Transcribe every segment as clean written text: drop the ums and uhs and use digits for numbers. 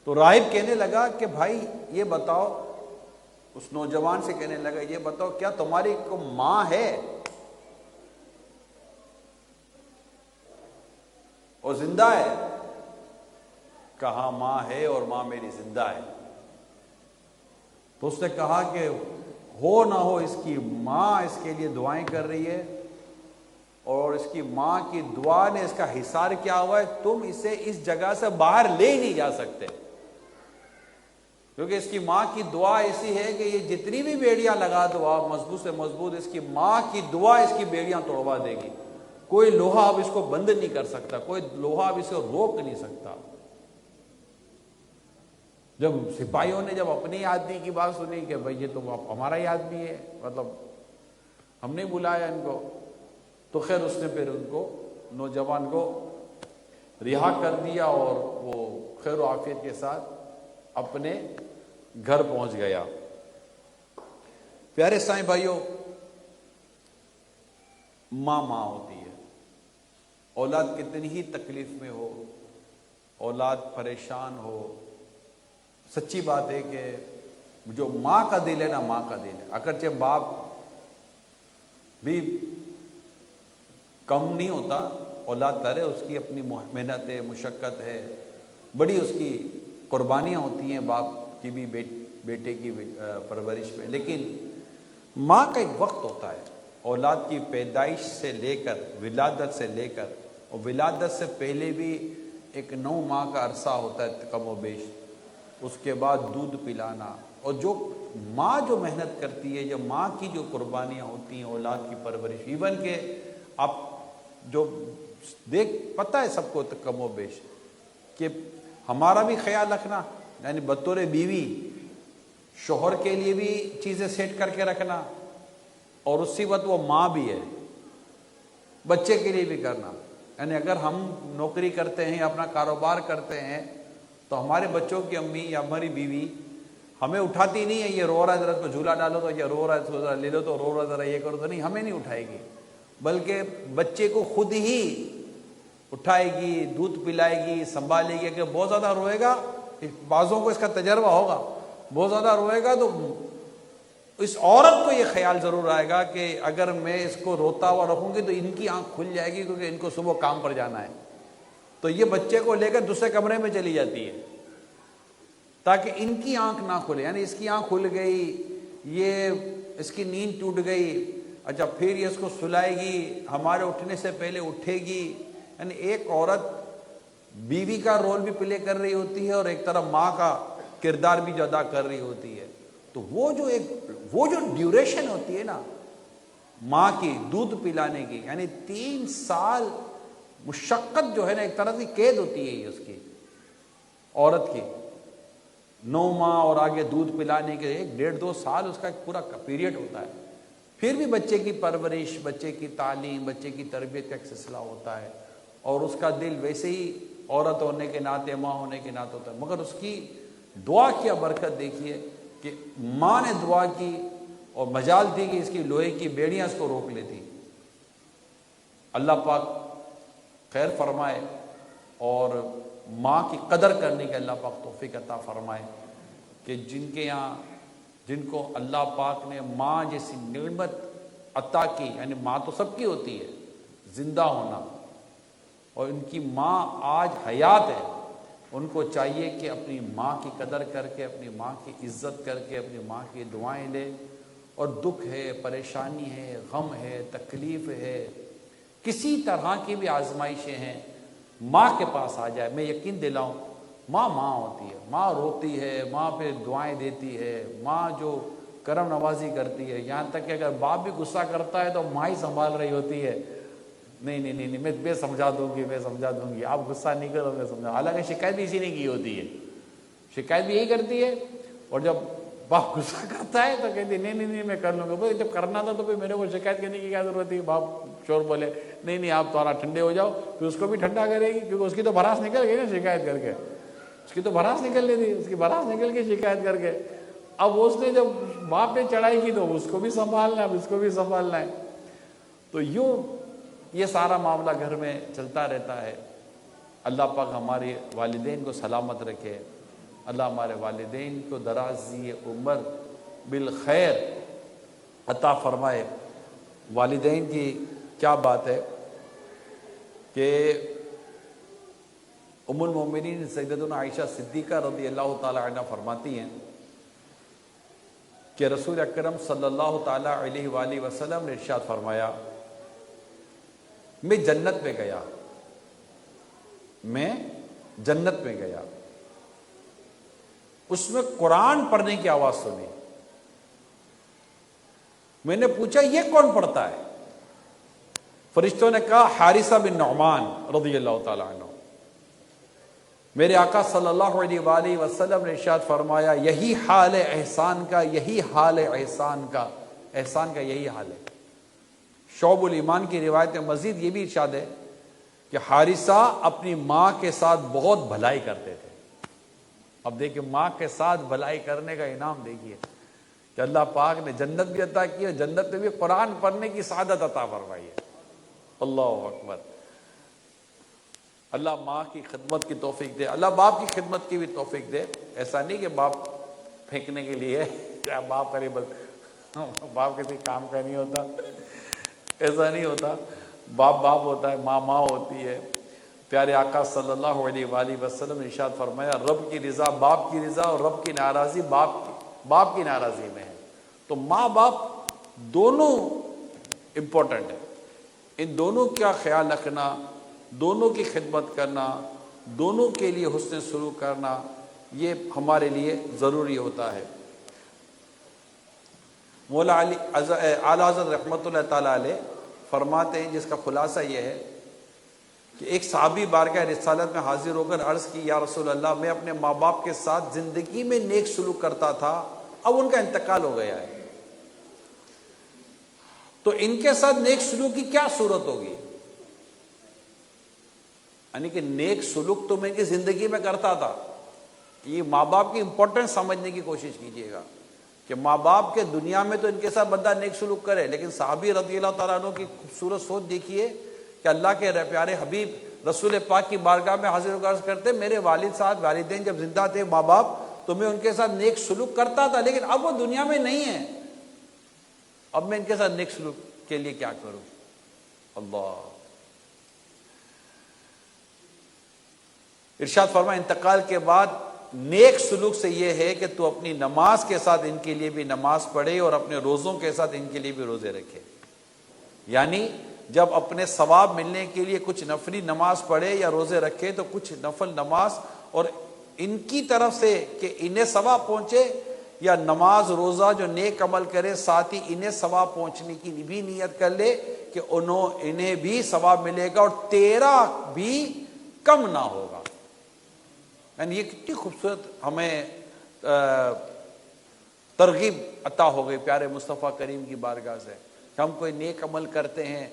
تو راہب کہنے لگا کہ بھائی یہ بتاؤ، اس نوجوان سے کہنے لگا یہ بتاؤ کیا تمہاری کو ماں ہے اور زندہ ہے؟ کہا ماں ہے اور ماں میری زندہ ہے۔ تو اس نے کہا کہ ہو نہ ہو اس کی ماں اس کے لیے دعائیں کر رہی ہے، اور اس کی ماں کی دعا نے اس کا حصار کیا ہوا ہے، تم اسے اس جگہ سے باہر لے ہی نہیں جا سکتے، کیونکہ اس کی ماں کی دعا ایسی ہے کہ یہ جتنی بھی بیڑیاں لگا دو آپ مضبوط سے مضبوط، اس کی ماں کی دعا اس کی بیڑیاں توڑوا دے گی، کوئی لوہا اب اس کو بند نہیں کر سکتا، کوئی لوہا اب اسے روک نہیں سکتا۔ جب سپاہیوں نے جب اپنی آدمی کی بات سنی کہ بھئی یہ تو ہمارا ہی آدمی ہے، مطلب ہم نے بلایا ان کو، تو خیر اس نے پھر ان کو نوجوان کو رہا کر دیا اور وہ خیر و عافیت کے ساتھ اپنے گھر پہنچ گیا۔ پیارے سائیں بھائیوں، ماں ہوتی ہے، اولاد کتنی ہی تکلیف میں ہو، اولاد پریشان ہو، سچی بات ہے کہ جو ماں کا دل ہے نا، ماں کا دل ہے، اگرچہ باپ بھی کم نہیں ہوتا، اولاد کرے اس کی اپنی محنت ہے، مشقت ہے، بڑی اس کی قربانیاں ہوتی ہیں باپ کی بھی بیٹے کی پرورش میں، لیکن ماں کا ایک وقت ہوتا ہے، اولاد کی پیدائش سے لے کر ولادت سے لے کر، اور ولادت سے پہلے بھی ایک 9 ماہ کا عرصہ ہوتا ہے کم و بیش، اس کے بعد دودھ پلانا، اور جو ماں جو محنت کرتی ہے، جو ماں کی جو قربانیاں ہوتی ہیں اولاد کی پرورش، ایون کہ آپ جو پتہ ہے سب کو کم و بیش کہ ہمارا بھی خیال رکھنا، یعنی بطور بیوی شوہر کے لیے بھی چیزیں سیٹ کر کے رکھنا، اور اسی وقت وہ ماں بھی ہے، بچے کے لیے بھی کرنا، یعنی اگر ہم نوکری کرتے ہیں، اپنا کاروبار کرتے ہیں، تو ہمارے بچوں کی امی یا ہماری بیوی ہمیں اٹھاتی نہیں ہے، یہ رو رہا ہے ذرا اس کو جھولا ڈالو، تو یہ رو رہا ہے ذرا لے لو، تو رو رہا ہے ذرا یہ کرو، تو نہیں، ہمیں نہیں اٹھائے گی، بلکہ بچے کو خود ہی اٹھائے گی، دودھ پلائے گی، سنبھالے گی۔ کہ بہت زیادہ روئے گا، بعضوں کو اس کا تجربہ ہوگا، بہت زیادہ روئے گا تو اس عورت کو یہ خیال ضرور آئے گا کہ اگر میں اس کو روتا ہوا رکھوں گی تو ان کی آنکھ کھل جائے گی، کیونکہ ان کو صبح کام پر جانا ہے، تو یہ بچے کو لے کر دوسرے کمرے میں چلی جاتی ہے تاکہ ان کی آنکھ نہ کھلے، یعنی اس کی آنکھ کھل گئی، یہ اس کی نیند ٹوٹ گئی، اچھا پھر یہ اس کو سلائے گی، ہمارے اٹھنے سے پہلے اٹھے گی، یعنی ایک عورت بیوی کا رول بھی پلے کر رہی ہوتی ہے اور ایک طرف ماں کا کردار بھی جو ادا کر رہی ہوتی ہے۔ تو وہ جو ڈیوریشن ہوتی ہے نا ماں کی دودھ پلانے کی، یعنی 3 سال مشقت جو ہے نا، ایک طرح کی قید ہوتی ہے یہ اس کی، عورت کی 9 ماہ اور آگے دودھ پلانے کے 1.5-2 سال اس کا ایک پورا پیریڈ ہوتا ہے، پھر بھی بچے کی پرورش، بچے کی تعلیم، بچے کی تربیت کا ایک سلسلہ ہوتا ہے، اور اس کا دل ویسے ہی عورت ہونے کے ناطے، ماں ہونے کے ناطے ہوتا ہے، مگر اس کی دعا کی برکت دیکھیے کہ ماں نے دعا کی اور مجال تھی کہ اس کی لوہے کی بیڑیاں اس کو روک لیتی۔ اللہ پاک خیر فرمائے اور ماں کی قدر کرنے کے اللہ پاک توفیق عطا فرمائے کہ جن کے یہاں، جن کو اللہ پاک نے ماں جیسی نعمت عطا کی، یعنی ماں تو سب کی ہوتی ہے، زندہ ہونا، اور ان کی ماں آج حیات ہے، ان کو چاہیے کہ اپنی ماں کی قدر کر کے، اپنی ماں کی عزت کر کے، اپنی ماں کی دعائیں لے، اور دکھ ہے، پریشانی ہے، غم ہے، تکلیف ہے، کسی طرح کی بھی آزمائشیں ہیں، ماں کے پاس آ جائے، میں یقین دلاؤں ماں ہوتی ہے، ماں روتی ہے، ماں پہ دعائیں دیتی ہے، ماں جو کرم نوازی کرتی ہے، یہاں تک کہ اگر باپ بھی غصہ کرتا ہے تو ماں ہی سنبھال رہی ہوتی ہے، نہیں میں سمجھا دوں گی، آپ غصہ نہیں کرو، میں سمجھا، حالانکہ شکایت بھی اسی نے کی ہوتی ہے، شکایت بھی یہی کرتی ہے، اور جب باپ غصہ کرتا ہے تو کہتی ہے نہیں میں کر لوں گا، بھائی جب کرنا تھا تو پھر میرے کو شکایت کرنے کی کیا ضرورت تھی؟ باپ شور بولے نہیں آپ تھوڑا ٹھنڈے ہو جاؤ، پھر اس کو بھی ٹھنڈا کرے گی، کیونکہ اس کی تو بھڑاس نکل گئی نا شکایت کر کے، اس کی تو بھڑاس نکلنی تھی، اس کی بھڑاس نکل کے شکایت کر کے، اب اس نے جب باپ نے چڑھائی کی تو اس کو بھی سنبھالنا ہے، اب اس کو بھی سنبھالنا ہے، تو یوں یہ سارا معاملہ گھر میں چلتا رہتا ہے۔ اللہ پاک ہمارے والدین کو سلامت رکھے، اللہ ہمارے والدین کو درازی عمر بالخیر عطا فرمائے۔ والدین کی کیا بات ہے کہ ام المومنین سیدتنا عائشہ صدیقہ رضی اللہ تعالی عنہ فرماتی ہیں کہ رسول اکرم صلی اللہ تعالی علیہ وآلہ وسلم نے ارشاد فرمایا، میں جنت میں گیا، اس میں قرآن پڑھنے کی آواز سنی۔ میں نے پوچھا یہ کون پڑھتا ہے؟ فرشتوں نے کہا حارثہ بن نعمان رضی اللہ تعالی عنہ۔ میرے آقا صلی اللہ علیہ وآلہ وسلم نے ارشاد فرمایا یہی حال ہے احسان کا، یہی حال ہے احسان کا، احسان کا یہی حال ہے۔ شعب الایمان کی روایت میں مزید یہ بھی ارشاد ہے کہ حارثہ اپنی ماں کے ساتھ بہت بھلائی کرتے تھے۔ اب دیکھیں ماں کے ساتھ بھلائی کرنے کا انعام دیکھیے کہ اللہ پاک نے جنت بھی عطا کی ہے، جنت میں بھی قرآن پڑھنے کی سعادت عطا فرمائی ہے۔ اللہ اکبر۔ اللہ ماں کی خدمت کی توفیق دے، اللہ باپ کی خدمت کی بھی توفیق دے۔ ایسا نہیں کہ باپ پھینکنے کے لیے کیا باپ کرے، بس باپ کسی کام کا نہیں ہوتا، ایسا نہیں ہوتا۔ باپ باپ ہوتا ہے، ماں ماں ہوتی ہے۔ پیارے آقا صلی اللہ علیہ وآلہ وسلم نے ارشاد فرمایا رب کی رضا باپ کی رضا اور رب کی ناراضی باپ کی ناراضی میں ہے۔ تو ماں باپ دونوں امپورٹنٹ ہے، ان دونوں کا خیال رکھنا، دونوں کی خدمت کرنا، دونوں کے لیے حسن سلوک کرنا، یہ ہمارے لیے ضروری ہوتا ہے۔ مولا علی اعلیٰ حضرت رحمۃ اللہ تعالیٰ علیہ فرماتے ہیں، جس کا خلاصہ یہ ہے کہ ایک صحابی بارگاہ رسالت میں حاضر ہو کر عرض کی یا رسول اللہ، میں اپنے ماں باپ کے ساتھ زندگی میں نیک سلوک کرتا تھا، اب ان کا انتقال ہو گیا ہے، تو ان کے ساتھ نیک سلوک کی کیا صورت ہوگی؟ یعنی کہ نیک سلوک تو میں ان کی زندگی میں کرتا تھا۔ یہ ماں باپ کی امپورٹنس سمجھنے کی کوشش کیجیے گا کہ ماں باپ کے دنیا میں تو ان کے ساتھ بندہ نیک سلوک کرے، لیکن صحابی رضی اللہ تعالیٰ عنہ کی خوبصورت سوچ دیکھیے کہ اللہ کے پیارے حبیب رسول پاک کی بارگاہ میں حاضر ہو کر عرض کرتے میرے والد صاحب والدین جب زندہ تھے ماں باپ تو میں ان کے ساتھ نیک سلوک کرتا تھا، لیکن اب وہ دنیا میں نہیں ہے، اب میں ان کے ساتھ نیک سلوک کے لیے کیا کروں؟ اللہ ارشاد فرمایا انتقال کے بعد نیک سلوک سے یہ ہے کہ تو اپنی نماز کے ساتھ ان کے لیے بھی نماز پڑھے اور اپنے روزوں کے ساتھ ان کے لیے بھی روزے رکھے۔ یعنی جب اپنے ثواب ملنے کے لیے کچھ نفلی نماز پڑھے یا روزے رکھے تو کچھ نفل نماز اور ان کی طرف سے کہ انہیں ثواب پہنچے، یا نماز روزہ جو نیک عمل کرے ساتھ ہی انہیں ثواب پہنچنے کی بھی نیت کر لے کہ انہیں بھی ثواب ملے گا اور تیرا بھی کم نہ ہوگا۔ یعنی یہ کتنی خوبصورت ہمیں ترغیب عطا ہو گئی پیارے مصطفیٰ کریم کی بارگاہ سے کہ ہم کوئی نیک عمل کرتے ہیں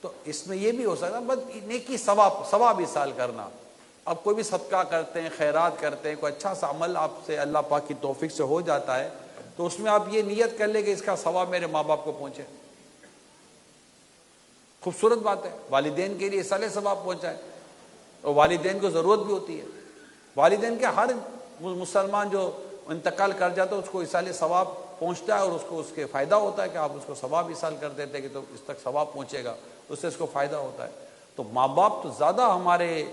تو اس میں یہ بھی ہو سکتا ہے بس نیکی ثواب ایصال کرنا۔ اب کوئی بھی صدقہ کرتے ہیں، خیرات کرتے ہیں، کوئی اچھا سا عمل آپ سے اللہ پاک کی توفیق سے ہو جاتا ہے تو اس میں آپ یہ نیت کر لیں کہ اس کا ثواب میرے ماں باپ کو پہنچے۔ خوبصورت بات ہے، والدین کے لیے ایصال ثواب پہنچائے، اور والدین کو ضرورت بھی ہوتی ہے۔ والدین کے ہر مسلمان جو انتقال کر جاتا ہے اس کو ایصال ثواب پہنچتا ہے، اور اس کو اس کے فائدہ ہوتا ہے کہ آپ اس کو ثواب ایصال کر دیتے ہیں کہ تو اس تک ثواب پہنچے گا، اس سے اس کو فائدہ ہوتا ہے۔ تو ماں باپ تو زیادہ ہمارے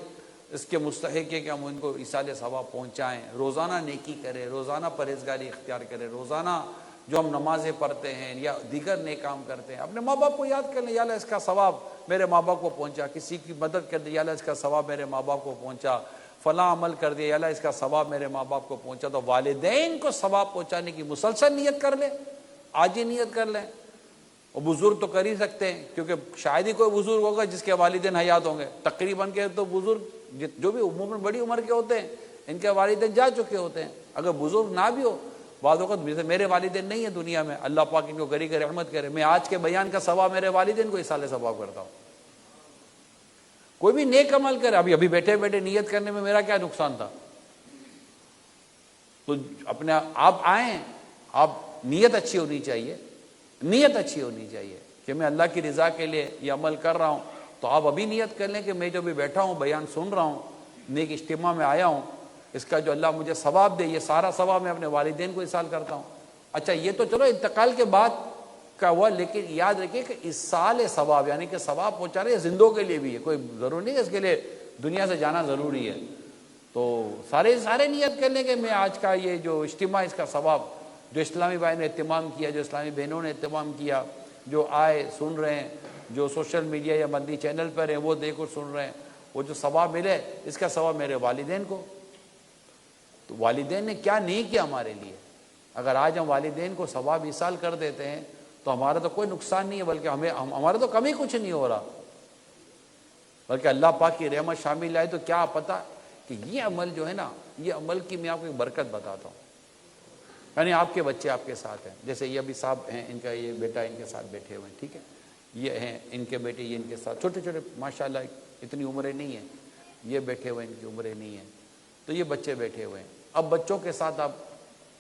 اس کے مستحق ہے کہ ہم ان کو ایصال ثواب پہنچائیں، روزانہ نیکی کریں، روزانہ پرہیزگاری اختیار کریں، روزانہ جو ہم نمازیں پڑھتے ہیں یا دیگر نیک کام کرتے ہیں اپنے ماں باپ کو یاد کر لیں، یا اللہ اس کا ثواب میرے ماں باپ کو پہنچا، کسی کی مدد کر دی یا اللہ اس کا ثواب میرے ماں باپ کو پہنچا، فلاں عمل کر دیا یا اللہ اس کا ثواب میرے ماں باپ کو پہنچا۔ تو والدین کو ثواب پہنچانے کی مسلسل نیت کر لیں، آج ہی نیت کر لیں۔ اور بزرگ تو کر ہی سکتے ہیں کیونکہ شاید ہی کوئی بزرگ ہوگا جس کے والدین حیات ہوں گے، تقریباً کے تو بزرگ جو بھی عموماً بڑی عمر کے ہوتے ہیں ان کے والدین جا چکے ہوتے ہیں۔ اگر بزرگ نہ بھی ہو، بعض اوقات میرے والدین نہیں ہیں دنیا میں، اللہ پاک ان کو گری کے رحمت کرے، میں آج کے بیان کا ثواب میرے والدین کو ایصال ثواب کرتا ہوں۔ کوئی بھی نیک عمل کرے، ابھی بیٹھے بیٹھے نیت کرنے میں میرا کیا نقصان تھا؟ تو اپنے آپ آئیں، آپ نیت اچھی ہونی چاہیے، نیت اچھی ہونی چاہیے کہ میں اللہ کی رضا کے لیے یہ عمل کر رہا ہوں۔ تو آپ ابھی نیت کر لیں کہ میں جو بھی بیٹھا ہوں بیان سن رہا ہوں، نیک اجتماع میں آیا ہوں، اس کا جو اللہ مجھے ثواب دے، یہ سارا ثواب میں اپنے والدین کو ایصال کرتا ہوں. اچھا یہ تو چلو انتقال کے بعد کا ہوا، لیکن یاد رکھیے کہ ایصال ثواب یعنی کہ ثواب پہنچا رہے زندوں کے لیے بھی ہے، کوئی ضروری نہیں کہ اس کے لیے دنیا سے جانا ضروری ہے. تو سارے نیت کر لیں کہ میں آج کا یہ جو اجتماع اس کا ثواب جو اسلامی بھائی نے اہتمام کیا، جو اسلامی بہنوں نے اہتمام کیا، جو آئے سن رہے ہیں، جو سوشل میڈیا یا مدنی چینل پر ہیں وہ دیکھ کر سن رہے ہیں، وہ جو ثواب ملے اس کا ثواب میرے والدین کو. تو والدین نے کیا نہیں کیا ہمارے لیے. اگر آج ہم والدین کو ثواب ایصال کر دیتے ہیں تو ہمارا تو کوئی نقصان نہیں ہے، بلکہ ہمارا تو کمی کچھ نہیں ہو رہا، بلکہ اللہ پاک کی رحمت شامل آئے تو کیا پتہ کہ یہ عمل جو ہے نا، یہ عمل کی میں آپ کو ایک برکت بتاتا ہوں. یعنی آپ کے بچے آپ کے ساتھ ہیں، جیسے یہ ابھی صاحب ہیں، ان کا یہ بیٹا ان کے ساتھ بیٹھے ہوئے ہیں، ٹھیک ہے، یہ ہیں ان کے بیٹے، یہ ان کے ساتھ چھوٹے چھوٹے ماشاءاللہ اتنی عمریں نہیں ہیں، یہ بیٹھے ہوئے ہیں، ان کی عمریں نہیں ہیں، تو یہ بچے بیٹھے ہوئے ہیں. اب بچوں کے ساتھ آپ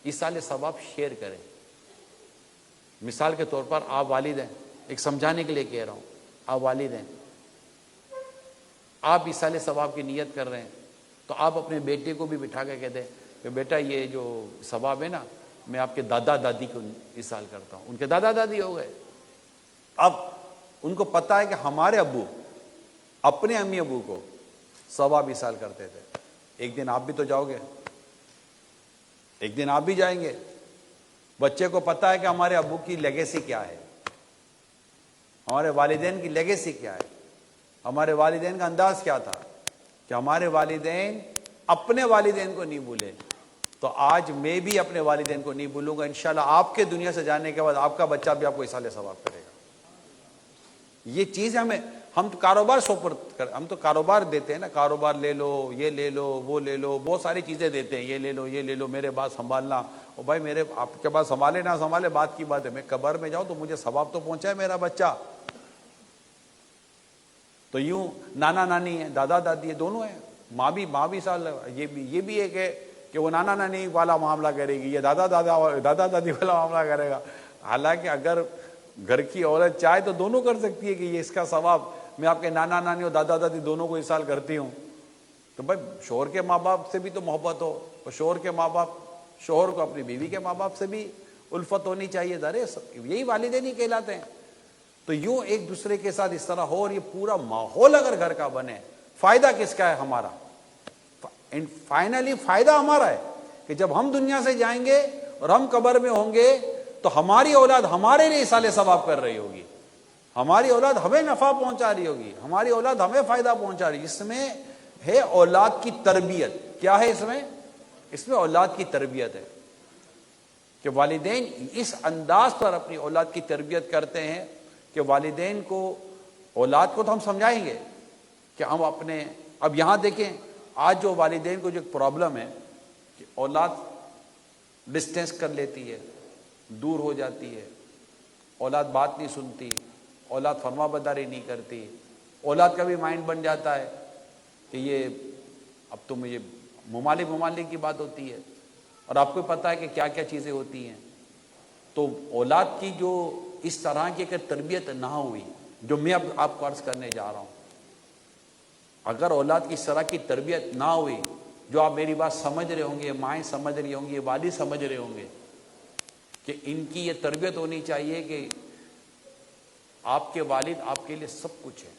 ایصال ثواب شیئر کریں. مثال کے طور پر آپ والد ہیں، ایک سمجھانے کے لیے کہہ رہا ہوں، آپ والد ہیں، آپ ایصال ثواب کی نیت کر رہے ہیں، تو آپ اپنے بیٹے کو بھی بٹھا کے کہتے ہیں کہ بیٹا یہ جو ثواب ہے نا، میں آپ کے دادا دادی کو ایصال کرتا ہوں. ان کے دادا دادی ہو گئے، اب ان کو پتہ ہے کہ ہمارے ابو اپنے امی ابو کو ثواب ایصال کرتے تھے. ایک دن آپ بھی تو جاؤ گے، ایک دن آپ بھی جائیں گے. بچے کو پتہ ہے کہ ہمارے ابو کی لیگیسی کیا ہے، ہمارے والدین کی لیگیسی کیا ہے، ہمارے والدین کا انداز کیا تھا، کہ ہمارے والدین اپنے والدین کو نہیں بھولے. تو آج میں بھی اپنے والدین کو نہیں بھولوں گا. انشاءاللہ آپ کے دنیا سے جانے کے بعد آپ کا بچہ بھی آپ کو ایصال ثواب کرے گا. یہ چیز ہم تو کاروبار ہم تو کاروبار دیتے ہیں نا، کاروبار لے لو، یہ لے لو، وہ لے لو، بہت ساری چیزیں دیتے ہیں، یہ لے لو، یہ لے لو، میرے بات سنبھالنا. اور بھائی میرے آپ کے پاس سنبھالے نہ سنبھالے بات کی بات ہے، میں قبر میں جاؤں تو مجھے ثواب تو پہنچائے میرا بچہ. تو یوں نانا نانی ہے، دادا دادی ہے، دونوں ہیں، ماں بھی سال یہ بھی ہے کہ وہ نانا نانی والا معاملہ کرے گی، یہ دادا دادی والا معاملہ کرے گا. حالانکہ اگر گھر کی عورت چاہے تو دونوں کر سکتی ہے کہ یہ اس کا ثواب میں آپ کے نانا نانی اور دادا دادی دونوں کو ایصال کرتی ہوں. تو بھائی شوہر کے ماں باپ سے بھی تو محبت ہو، اور شوہر کو اپنی بیوی کے ماں باپ سے بھی الفت ہونی چاہیے. یہی والدین ہی کہلاتے ہیں. تو یوں ایک دوسرے کے ساتھ اس طرح ہو، اور یہ پورا ماحول اگر گھر کا بنے، فائدہ کس کا ہے؟ ہمارا. فائنلی فائدہ ہمارا ہے کہ جب ہم دنیا سے جائیں گے اور ہم قبر میں ہوں گے تو ہماری اولاد ہمارے لیے ایصال ثواب کر رہی ہوگی، ہماری اولاد ہمیں نفع پہنچا رہی ہوگی، ہماری اولاد ہمیں فائدہ پہنچا رہی ہے. اس میں ہے اولاد کی تربیت. کیا ہے اس میں اولاد کی تربیت ہے کہ والدین اس انداز پر اپنی اولاد کی تربیت کرتے ہیں کہ والدین کو، اولاد کو تو ہم سمجھائیں گے کہ ہم اپنے، اب یہاں دیکھیں آج جو والدین کو جو پرابلم ہے کہ اولاد ڈسٹینس کر لیتی ہے، دور ہو جاتی ہے، اولاد بات نہیں سنتی، اولاد فرما برداری نہیں کرتی، اولاد کا بھی مائنڈ بن جاتا ہے کہ یہ اب تو مجھے ممالک کی بات ہوتی ہے، اور آپ کو پتہ ہے کہ کیا کیا چیزیں ہوتی ہیں. تو اولاد کی جو اس طرح کی اگر تربیت نہ ہوئی، جو میں اب آپ کو عرض کرنے جا رہا ہوں، اگر اولاد کی اس طرح کی تربیت نہ ہوئی، جو آپ میری بات سمجھ رہے ہوں گے، مائیں سمجھ رہی ہوں گی، والد سمجھ رہے ہوں گے کہ ان کی یہ تربیت ہونی چاہیے کہ آپ کے والد آپ کے لیے سب کچھ ہے،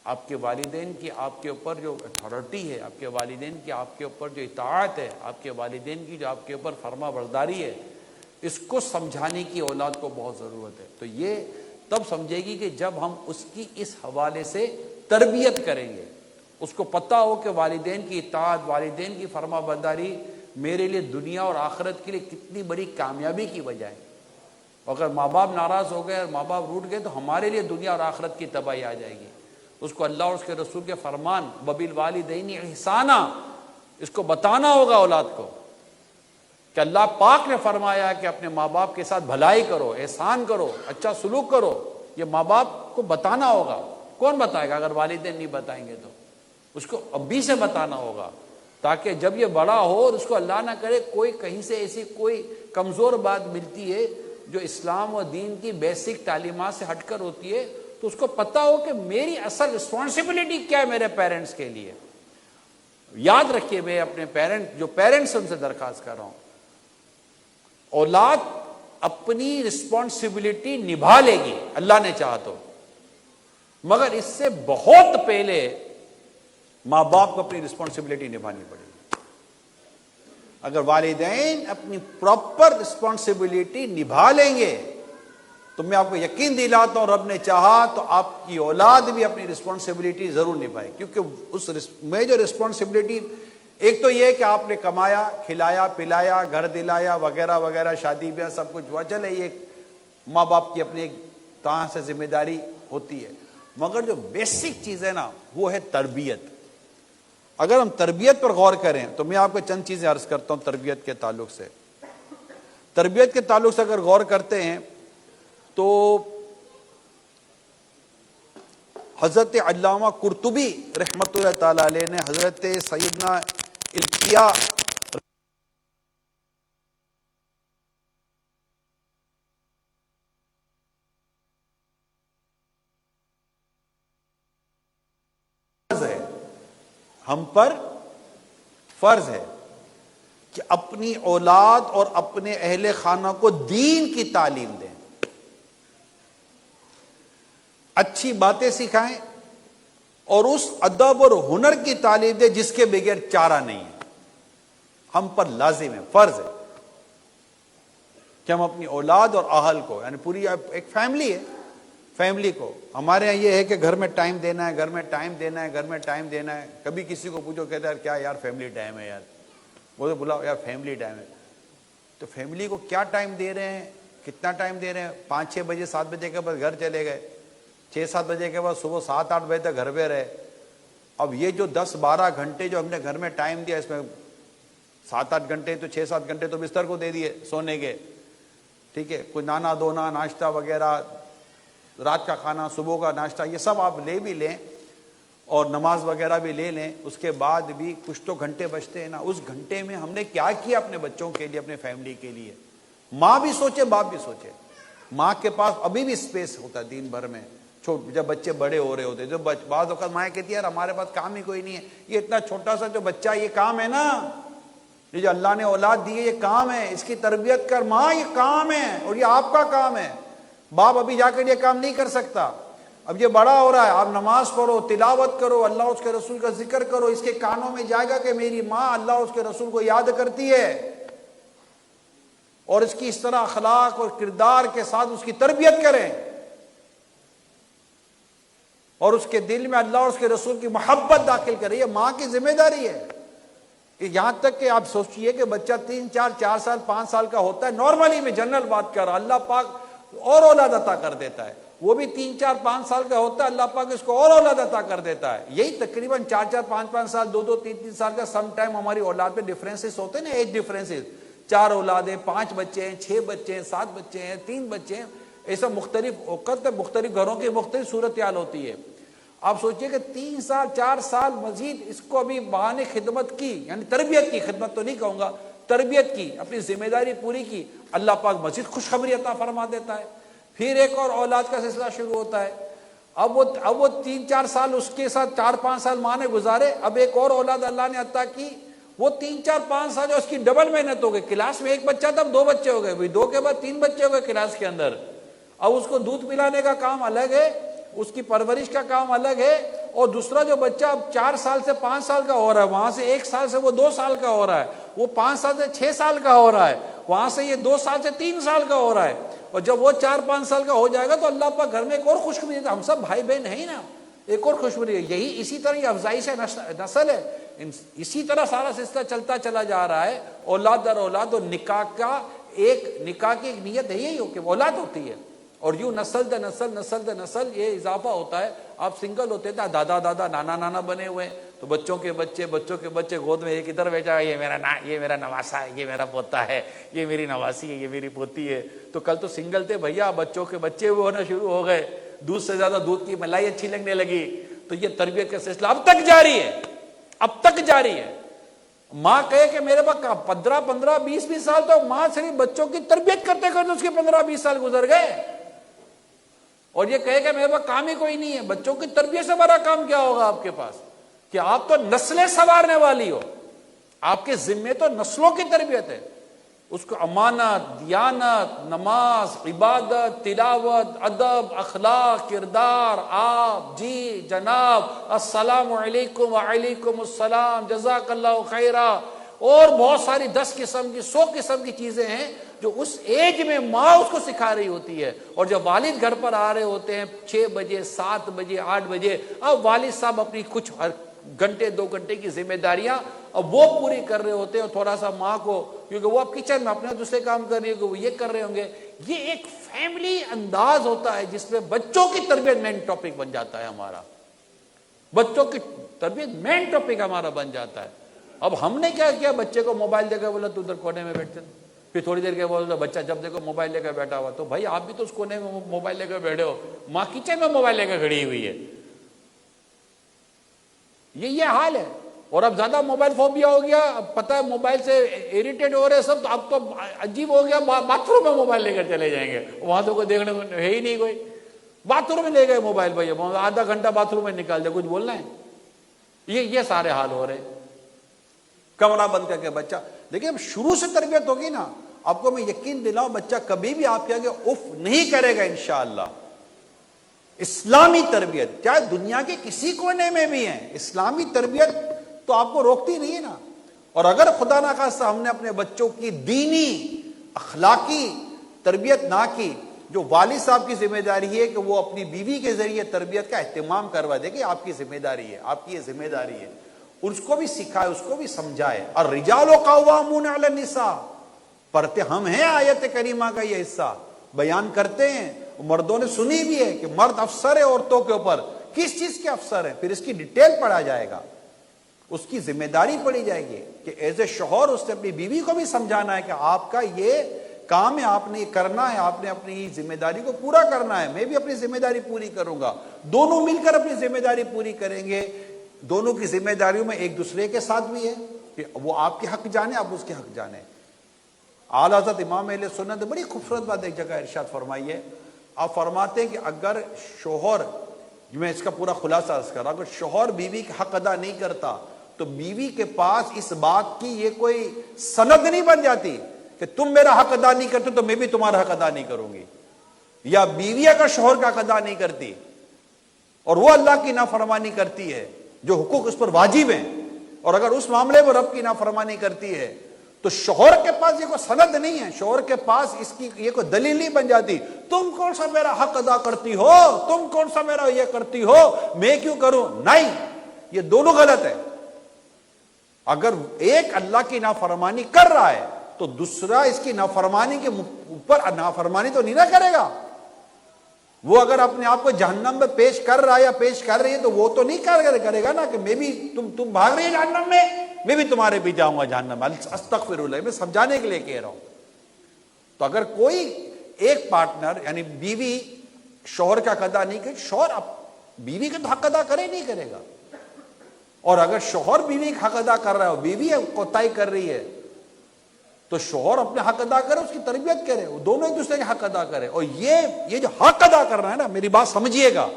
آپ کے والدین کی آپ کے اوپر جو اتھارٹی ہے، آپ کے والدین کی آپ کے اوپر جو اطاعت ہے، آپ کے والدین کی جو آپ کے اوپر فرما برداری ہے، اس کو سمجھانے کی اولاد کو بہت ضرورت ہے. تو یہ تب سمجھے گی کہ جب ہم اس کی اس حوالے سے تربیت کریں گے، اس کو پتہ ہو کہ والدین کی اطاعت، والدین کی فرما برداری میرے لیے دنیا اور آخرت کے لیے کتنی بڑی کامیابی کی وجہ ہے. اگر ماں باپ ناراض ہو گئے اور ماں باپ روٹ گئے تو ہمارے لیے دنیا اور آخرت کی تباہی آ جائے گی. اس کو اللہ اور اس کے رسول کے فرمان وَبِالْوَالِدَيْنِ احسانا، اس کو بتانا ہوگا اولاد کو کہ اللہ پاک نے فرمایا کہ اپنے ماں باپ کے ساتھ بھلائی کرو، احسان کرو، اچھا سلوک کرو. یہ ماں باپ کو بتانا ہوگا. کون بتائے گا اگر والدین نہیں بتائیں گے؟ تو اس کو ابھی سے بتانا ہوگا تاکہ جب یہ بڑا ہو اور اس کو اللہ نہ کرے کوئی کہیں سے ایسی کوئی کمزور بات ملتی ہے جو اسلام و دین کی بیسک تعلیمات سے ہٹ کر ہوتی ہے، تو اس کو پتہ ہو کہ میری اصل رسپانسبلٹی کیا ہے میرے پیرنٹس کے لیے. یاد رکھیے، میں اپنے جو پیرنٹس ان سے درخواست کر رہا ہوں، اولاد اپنی رسپانسبلٹی نبھا لے گی اللہ نے چاہا تو، مگر اس سے بہت پہلے ماں باپ کو اپنی رسپانسبلٹی نبھانی پڑے گی۔ اگر والدین اپنی پراپر رسپانسبلٹی نبھا لیں گے تو میں آپ کو یقین دلاتا ہوں رب نے چاہا تو آپ کی اولاد بھی اپنی رسپانسبلٹی ضرور نبھائے، کیونکہ اس میجر رسپانسبلٹی ایک تو یہ کہ آپ نے کمایا، کھلایا پلایا، گھر دلایا وغیرہ وغیرہ، شادی بیاہ سب کچھ ہوا، چلے یہ ماں باپ کی اپنی ایک طرح سے ذمہ داری ہوتی ہے، مگر جو بیسک چیز ہے نا وہ ہے تربیت۔ اگر ہم تربیت پر غور کریں تو میں آپ کو چند چیزیں عرض کرتا ہوں تربیت کے تعلق سے۔ تربیت کے تعلق سے اگر غور کرتے ہیں تو حضرت علامہ قرطبی رحمۃ اللہ تعالی علیہ نے حضرت سیدنا القیہ ہم پر فرض ہے کہ اپنی اولاد اور اپنے اہل خانہ کو دین کی تعلیم دیں، اچھی باتیں سکھائیں اور اس ادب اور ہنر کی تعلیم دیں جس کے بغیر چارہ نہیں ہے۔ ہم پر لازم ہے، فرض ہے کہ ہم اپنی اولاد اور اہل کو، یعنی پوری ایک فیملی ہے، فیملی کو، ہمارے یہاں یہ ہے کہ گھر میں ٹائم دینا ہے، گھر میں ٹائم دینا ہے، گھر میں ٹائم دینا ہے۔ کبھی کسی کو پوچھو کہتا ہے کیا یار فیملی ٹائم ہے یار، وہ تو بلاؤ یار فیملی ٹائم ہے، تو فیملی کو کیا ٹائم دے رہے ہیں، کتنا ٹائم دے رہے ہیں؟ 5-6 بجے 7 بجے کے بعد گھر چلے گئے، 6-7 بجے کے بعد صبح 7-8 بجے تک گھر پہ رہے۔ اب یہ جو 10-12 گھنٹے جو ہم نے گھر میں ٹائم دیا، اس میں 7-8 گھنٹے تو 6-7 گھنٹے تو بستر کو دے دیے سونے کے، ٹھیک ہے، کوئی نانا دھونا، ناشتہ وغیرہ، رات کا کھانا، صبح کا ناشتہ، یہ سب آپ لے بھی لیں اور نماز وغیرہ بھی لے لیں، اس کے بعد بھی کچھ تو گھنٹے بچتے ہیں نا۔ اس گھنٹے میں ہم نے کیا کیا اپنے بچوں کے لیے، اپنے فیملی کے لیے؟ ماں بھی سوچے، باپ بھی سوچے۔ ماں کے پاس ابھی بھی اسپیس ہوتا ہے دن بھر میں، جب بچے بڑے ہو رہے ہوتے، جو بعض اوقات مائیں کہتی ہے یار ہمارے پاس کام ہی کوئی نہیں ہے، یہ اتنا چھوٹا سا جو بچہ، یہ کام ہے نا، یہ جو اللہ نے اولاد دی ہے یہ کام ہے، اس کی تربیت کر ماں، یہ کام ہے اور یہ آپ کا کام ہے۔ باپ ابھی جا کر یہ کام نہیں کر سکتا، اب یہ بڑا ہو رہا ہے، آپ نماز پڑھو، تلاوت کرو، اللہ اس کے رسول کا ذکر کرو، اس کے کانوں میں جائے گا کہ میری ماں اللہ اس کے رسول کو یاد کرتی ہے، اور اس کی اس طرح اخلاق اور کردار کے ساتھ اس کی تربیت کریں اور اس کے دل میں اللہ اور اس کے رسول کی محبت داخل کریں۔ یہ ماں کی ذمہ داری ہے۔ یہاں تک کہ آپ سوچئے کہ بچہ 3-4 سال 5 سال کا ہوتا ہے، نارملی میں جنرل بات کر رہا، اللہ پاک اور اولاد عطا کر دیتا ہے، وہ بھی 3-4-5 سال کا ہوتا ہے، اللہ پاک اس کو اور اولاد عطا کر دیتا ہے۔ یہی تقریباً 4-4 5-5 سال 2-2 3-3 سال کا سم ٹائم ہماری اولاد میں ڈفرینسز ہوتے ہیں نا، ایج ڈفرینسز، 4 اولادیں، 5 بچے ہیں، 6 بچے ہیں، 7 بچے ہیں، 3 بچے ہیں، ایسا مختلف اوقات مختلف گھروں کی مختلف صورتحال ہوتی ہے۔ آپ سوچئے کہ 3 سال 4 سال مزید اس کو ابھی بہانے خدمت کی، یعنی تربیت کی، خدمت تو نہیں کہوں گا، تربیت کی، اپنی ذمہ داری پوری کی، اللہ پاک مزید خوشخبری عطا فرما دیتا ہے۔ پھر ایک اور اولاد کا سلسلہ شروع ہوتا ہے، اب وہ 3-4 سال اس کے ساتھ 4-5 سال ماں نے گزارے، اب ایک اور اولاد اللہ نے عطا کی، وہ 3-4-5 سال جو اس کی ڈبل محنت ہو گئی، کلاس میں 1 بچہ تھا، اب 2 بچے ہو گئے، 2 کے بعد 3 بچے ہو گئے کلاس کے اندر۔ اب اس کو دودھ پلانے کا کام الگ ہے، اس کی پرورش کا کام الگ ہے، اور دوسرا جو بچہ اب 4 سال سے 5 سال کا ہو رہا ہے، وہاں سے 1 سال سے وہ 2 سال کا ہو رہا ہے، وہ 5 سال سے 6 سال کا ہو رہا ہے، وہاں سے یہ 2 سال سے 3 سال کا ہو رہا ہے، اور جب وہ 4-5 سال کا ہو جائے گا تو اللہ پاک گھر میں ایک اور خوشخبری دیتا ہے، ہم سب بھائی بہن ہیں نا، ایک اور خوشخبری ہے، یہی اسی طرح یہ افزائش نسل ہے، اسی طرح سارا سلسلہ چلتا چلا جا رہا ہے، اولاد در اولاد، اور نکاح کی ایک نیت ہے یہی ہو کہ اولاد ہوتی ہے، اور یوں نسل در نسل نسل در نسل یہ اضافہ ہوتا ہے۔ آپ سنگل ہوتے تھے، دادا دادا نانا نانا بنے ہوئے ہیں، تو بچوں کے بچے گود میں ایک ادھر بیٹھا ہے، یہ میرا نواسا ہے، یہ میرا پوتا ہے، یہ میری نواسی ہے، یہ میری پوتی ہے۔ تو کل تو سنگل تھے بھیا، بچوں کے بچے ہونا شروع ہو گئے، دودھ سے زیادہ دودھ کی ملائی اچھی لگنے لگی، تو یہ تربیت کا سلسلہ اب تک جاری ہے، اب تک جاری ہے۔ ماں کہے کہ میرے پاس 15 20 سال تو ماں صرف بچوں کی تربیت کرتے کرتے اس کے 15-20 سال گزر گئے، اور یہ کہے کہ میرے پاس کام ہی کوئی نہیں ہے، بچوں کی تربیت سے بڑا کام کیا ہوگا آپ کے پاس؟ کہ آپ تو نسلیں سنوارنے والی ہو، آپ کے ذمے تو نسلوں کی تربیت ہے، اس کو امانت، دیانت، نماز، عبادت، تلاوت، ادب، اخلاق، کردار، آپ، جی جناب، السلام علیکم وعلیکم السلام، جزاک اللہ خیرہ، اور بہت ساری 10 قسم کی 100 قسم کی چیزیں ہیں جو اس ایج میں ماں اس کو سکھا رہی ہوتی ہے. اور جب والد گھر پر آ رہے ہوتے ہیں 6 بجے 7 بجے 8 بجے، اب والد صاحب اپنی کچھ گھنٹے 2 گھنٹے کی ذمہ داریاں اب وہ پوری کر رہے ہوتے ہیں، اور تھوڑا سا ماں کو، کیونکہ وہ اب کچن میں اپنے دوسرے کام کر رہی ہے، وہ یہ کر رہے ہوں گے. یہ ایک فیملی انداز ہوتا ہے جس میں بچوں کی تربیت مین ٹاپک بن جاتا ہے. ہمارا بچوں کی تربیت مین ٹاپک ہمارا بن جاتا ہے. اب ہم نے کیا کیا، بچے کو موبائل دے کے بولا تو ادھر کونے میں بیٹھتے، پھر تھوڑی دیر کے بولا بچہ جب دیکھو موبائل لے کے بیٹھا ہوا، تو بھائی آپ بھی تو اس کونے میں موبائل لے کے بیٹھے ہو، ماں کچن میں موبائل لے کے کھڑی ہوئی ہے. یہ حال ہے. اور اب زیادہ موبائل فوبیا ہو گیا، اب پتہ ہے موبائل سے اریٹیٹ ہو رہے سب، تو اب تو عجیب ہو گیا، باتھ روم میں موبائل لے کر چلے جائیں گے، وہاں تو کوئی دیکھنے کو ہے ہی نہیں کوئی، باتھ روم میں لے گئے موبائل، بھائی آدھا گھنٹہ باتھ روم میں نکال دے، کچھ بولنا ہے. یہ سارے حال ہو رہے. کمرہ بند کر کے بچہ، لیکن شروع سے تربیت ہوگی نا، آپ کو میں یقین دلاؤں بچہ کبھی بھی آپ کے آگے اف نہیں کرے گا انشاءاللہ. اسلامی تربیت چاہے دنیا کے کسی کونے میں بھی ہے، اسلامی تربیت تو آپ کو روکتی نہیں ہے نا. اور اگر خدا نخواستہ ہم نے اپنے بچوں کی دینی اخلاقی تربیت نہ کی، جو والد صاحب کی ذمہ داری ہے کہ وہ اپنی بیوی کے ذریعے تربیت کا اہتمام کروا دے کہ آپ کی ذمہ داری ہے، آپ کی یہ ذمہ داری ہے، اس کو بھی سکھائے، اس کو بھی سمجھائے. اور الرجال قوامون علی النساء پڑھتے ہم ہیں، آیت کریمہ کا یہ حصہ بیان کرتے ہیں، مردوں نے سنی بھی ہے کہ مرد افسر ہے عورتوں کے اوپر. کس چیز کے افسر ہے؟ پھر اس کی ڈیٹیل پڑھا جائے گا، اس کی ذمہ داری پڑھی جائے گی کہ ایز اے شوہر اس نے اپنی بیوی کو بھی سمجھانا ہے کہ آپ کا یہ کام ہے، آپ نے یہ کرنا ہے، آپ نے اپنی ذمہ داری کو پورا کرنا ہے، میں بھی اپنی ذمہ داری پوری کروں گا. دونوں مل کر اپنی ذمہ داری پوری کریں گے. دونوں کی ذمہ داریوں میں ایک دوسرے کے ساتھ بھی ہے کہ وہ آپ کے حق جانے، آپ اس کے حق جانے. اعلی حضرت امام اہل سنت بڑی خوبصورت بات ایک جگہ ارشاد فرمائی ہے. آپ فرماتے ہیں کہ اگر شوہر، میں اس کا پورا خلاصہ عرض کر رہا ہوں، اگر شوہر بیوی کا حق ادا نہیں کرتا تو بیوی کے پاس اس بات کی یہ کوئی سند نہیں بن جاتی کہ تم میرا حق ادا نہیں کرتے تو میں بھی تمہارا حق ادا نہیں کروں گی. یا بیوی اگر شوہر کا حق ادا نہیں کرتی اور وہ اللہ کی نافرمانی کرتی ہے جو حقوق اس پر واجب ہیں، اور اگر اس معاملے میں رب کی نافرمانی کرتی ہے تو شوہر کے پاس یہ کوئی سند نہیں ہے، شوہر کے پاس اس کی یہ کوئی دلیل نہیں بن جاتی. تم کون سا میرا حق ادا کرتی ہو، تم کون سا میرا یہ کرتی ہو، میں کیوں کروں؟ نہیں، یہ دونوں غلط ہے. اگر ایک اللہ کی نافرمانی کر رہا ہے تو دوسرا اس کی نافرمانی کے اوپر نافرمانی تو نہیں نہ کرے گا. وہ اگر اپنے آپ کو جہنم میں پیش کر رہا ہے یا پیش کر رہی ہے تو وہ تو نہیں کرے گا نا کہ میں بھی تم بھاگ رہی ہے جہنم میں بھی تمہارے بھی جاؤں گا جہنم. استغفر اللہ، میں سمجھانے کے لیے کہہ رہا ہوں. تو اگر کوئی ایک پارٹنر یعنی بیوی شوہر کا حق ادا نہیں کرے، شوہر بیوی کا تو حق ادا کرے نہیں کرے گا. اور اگر شوہر بیوی کا حق ادا کر رہا ہے اور بیوی کوتاہی کر رہی ہے تو شوہر اپنے حق ادا کرے، اس کی تربیت کرے، وہ دونوں ایک دوسرے کے حق ادا کرے. اور یہ جو حق ادا کرنا ہے نا، میری بات سمجھیے گا،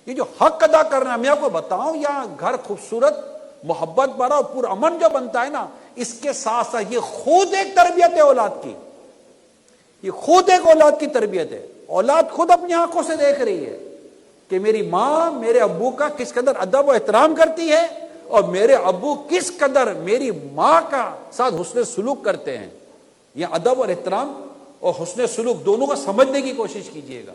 یہ جو حق ادا کرنا ہے، میں آپ کو بتاؤں، یہاں گھر خوبصورت محبت بھرا اور پرامن جو بنتا ہے نا، اس کے ساتھ ساتھ یہ خود ایک تربیت ہے اولاد کی، یہ خود ایک اولاد کی تربیت ہے. اولاد خود اپنی آنکھوں سے دیکھ رہی ہے کہ میری ماں میرے ابو کا کس قدر ادب و احترام کرتی ہے اور میرے ابو کس قدر میری ماں کا ساتھ حسن سلوک کرتے ہیں. یہ ادب اور احترام اور حسن سلوک دونوں کا سمجھنے کی کوشش کیجئے گا.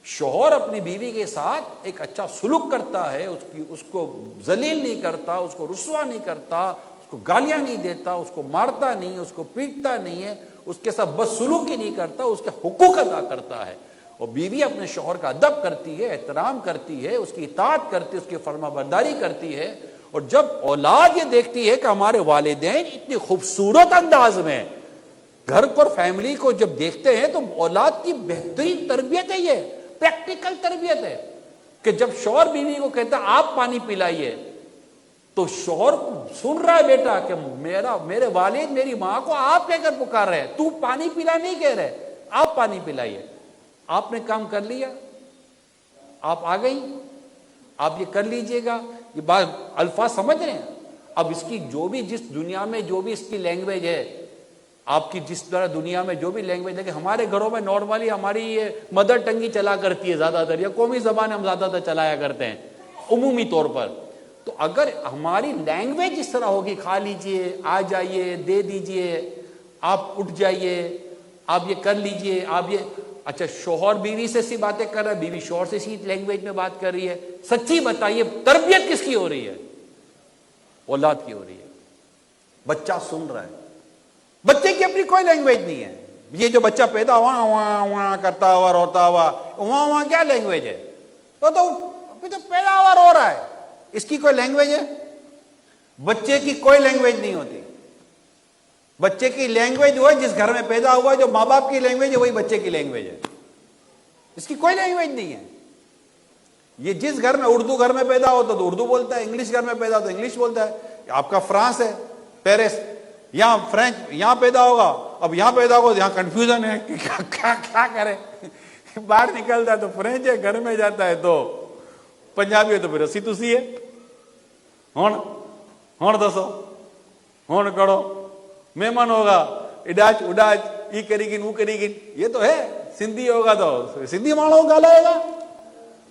شوہر اپنی بیوی کے ساتھ ایک اچھا سلوک کرتا ہے، اس کو ذلیل نہیں کرتا، اس کو رسوا نہیں کرتا، اس کو گالیاں نہیں دیتا، اس کو مارتا نہیں، اس کو پیٹتا نہیں ہے، اس کے ساتھ بدسلوکی نہیں کرتا، اس کے حقوق ادا کرتا ہے. اور بیوی اپنے شوہر کا ادب کرتی ہے، احترام کرتی ہے، اس کی اطاعت کرتی ہے، اس کی فرما برداری کرتی ہے. اور جب اولاد یہ دیکھتی ہے کہ ہمارے والدین اتنی خوبصورت انداز میں گھر پر فیملی کو جب دیکھتے ہیں تو اولاد کی بہترین تربیت ہے، یہ پریکٹیکل تربیت ہے کہ جب شوہر بیوی کو کہتا ہے آپ پانی پلائیے تو شوہر سن رہا ہے بیٹا کہ میرے والد میری ماں کو آپ کہہ کر پکار رہے ہیں، تو پانی پلا نہیں کہہ رہے، آپ پانی پلائیے. آپ نے کام کر لیا، آپ آ گئی، آپ یہ کر لیجئے گا. یہ بات الفاظ سمجھ رہے ہیں؟ اب اس کی جو بھی جس دنیا میں جو بھی اس کی لینگویج ہے، آپ کی جس طرح دنیا میں جو بھی لینگویج ہے، کہ ہمارے گھروں میں نارملی ہماری یہ مدر ٹنگ ہی چلا کرتی ہے زیادہ تر، یا قومی زبان ہم زیادہ تر چلایا کرتے ہیں عمومی طور پر. تو اگر ہماری لینگویج اس طرح ہوگی، کھا لیجئے، آ جائیے، دے دیجئے، آپ اٹھ جائیے، آپ یہ کر لیجئے، آپ یہ، اچھا شوہر بیوی سے سی باتیں کر رہا ہے، بیوی شوہر سے اسی لینگویج میں بات کر رہی ہے، سچی بتائیے تربیت کس کی ہو رہی ہے؟ اولاد کی ہو رہی ہے. بچہ سن رہا ہے، بچے کی اپنی کوئی لینگویج نہیں ہے. یہ جو بچہ پیدا ہوا وہاں وہاں کرتا ہوا روتا ہوا، وہاں وہاں کیا لینگویج ہے؟ تو ابھی تو پیدا ہوا رو رہا ہے، اس کی کوئی لینگویج ہے؟ بچے کی کوئی لینگویج نہیں ہوتی. بچے کی لینگویج وہ ہے جس گھر میں پیدا ہوا، جو ماں باپ کی لینگویج ہے وہی بچے کی لینگویج ہے. اس کی کوئی لینگویج نہیں ہے. یہ جس گھر میں اردو گھر میں پیدا ہوتا تو اردو بولتا ہے، انگلش گھر میں پیدا ہوتا ہے انگلش بولتا ہے. آپ کا فرانس ہے، پیرس، یہاں فرینچ، یہاں پیدا ہوگا، اب یہاں پیدا ہوگا یہاں کنفیوژن ہے کہ کیا کرے. باہر نکلتا ہے تو فرینچ ہے، گھر میں جاتا ہے تو پنجابی ہے تو پھر اسی تسی ہے. ہون دسو، ہون کرو، مہمان ہوگا اڈاج اڈاج، ای کری گن وہ کری گن، یہ تو ہے. سندھی ہوگا تو سندھی ماڑو گالائے گا.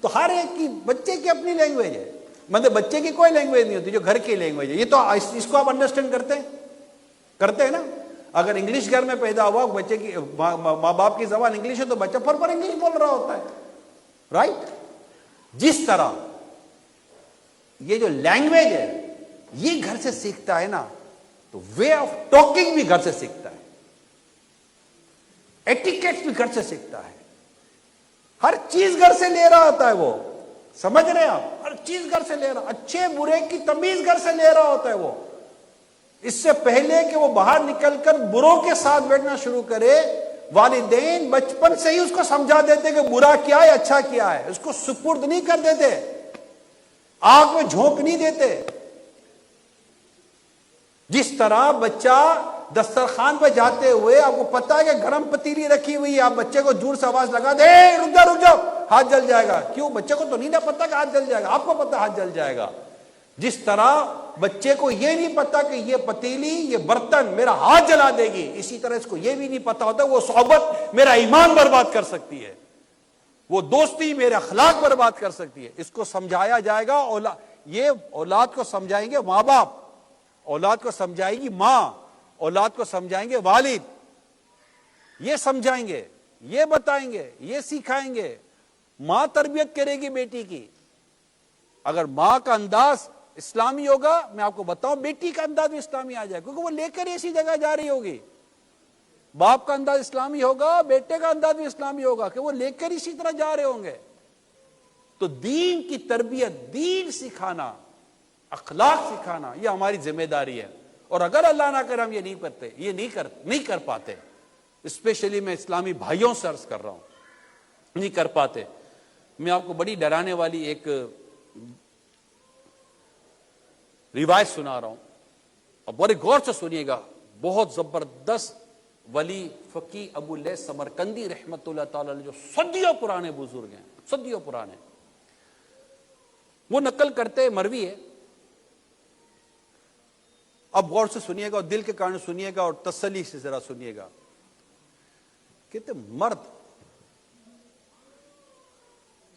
تو ہر ایک کی بچے کی اپنی لینگویج ہے. مطلب بچے کی کوئی لینگویج نہیں ہوتی جو گھر کی لینگویج ہے. یہ تو اس کو آپ انڈرسٹینڈ کرتے ہیں نا. اگر انگلش گھر میں پیدا ہوا، بچے کی ماں باپ کی زبان انگلش ہے تو بچہ پر انگلش بول رہا ہوتا ہے، رائٹ. جس طرح یہ جو لینگویج ہے یہ گھر سے سیکھتا ہے نا، تو وے آف ٹاکنگ بھی گھر سے سیکھتا ہے، ایٹیکیٹ بھی گھر سے سیکھتا ہے. ہر چیز گھر سے لے رہا ہوتا ہے وہ، سمجھ رہے ہیں آپ؟ ہر چیز گھر سے لے رہا، اچھے برے کی تمیز گھر سے لے رہا ہوتا ہے وہ. اس سے پہلے کہ وہ باہر نکل کر بروں کے ساتھ بیٹھنا شروع کرے، والدین بچپن سے ہی اس کو سمجھا دیتے کہ برا کیا ہے اچھا کیا ہے. اس کو سپرد نہیں کر دیتے، آگ میں جھونک نہیں دیتے. جس طرح بچہ دسترخوان پہ جاتے ہوئے آپ کو پتا ہے کہ گرم پتیلی رکھی ہوئی ہے، آپ بچے کو زور سے آواز لگا دے، رک جاؤ ہاتھ جل جائے گا. کیوں؟ بچے کو تو نہیں پتا کہ ہاتھ جل جائے گا، آپ کو پتا ہاتھ جل جائے گا. جس طرح بچے کو یہ نہیں پتا کہ یہ پتیلی، یہ برتن میرا ہاتھ جلا دے گی، اسی طرح اس کو یہ بھی نہیں پتا ہوتا وہ صحبت میرا ایمان برباد کر سکتی ہے، وہ دوستی میرے اخلاق برباد کر سکتی ہے. اس کو سمجھایا جائے گا. یہ اولاد کو سمجھائیں گے ماں باپ، اولاد کو سمجھائے گی ماں، اولاد کو سمجھائیں گے والد. یہ سمجھائیں گے، یہ بتائیں گے، یہ سکھائیں گے. ماں تربیت کرے گی بیٹی کی. اگر ماں کا انداز اسلامی ہوگا، میں آپ کو بتاؤں بیٹی کا انداز بھی اسلامی آ جائے، کیونکہ وہ لے کر اسی جگہ جا رہی ہوگی. باپ کا انداز اسلامی ہوگا، بیٹے کا انداز بھی اسلامی ہوگا کہ وہ لے کر اسی طرح جا رہے ہوں گے. تو دین کی تربیت، دین سکھانا، اخلاق سکھانا، یہ ہماری ذمہ داری ہے. اور اگر اللہ نہ کرے ہم یہ نہیں کرتے، یہ نہیں کر پاتے، اسپیشلی میں اسلامی بھائیوں سے عرض کر رہا ہوں، نہیں کر پاتے. میں آپ کو بڑی ڈرانے والی ایک روایت سنا رہا ہوں، اور بڑے غور سے سنیے گا. بہت زبردست ولی فقی ابو لیث سمرقندی رحمت اللہ تعالی علیہ، جو صدیوں پرانے بزرگ ہیں، صدیوں پرانے، وہ نقل کرتے، مروی ہے. اب غور سے سنیے گا اور دل کے کان سنیے گا اور تسلی سے ذرا سنیے گا. کہتے مرد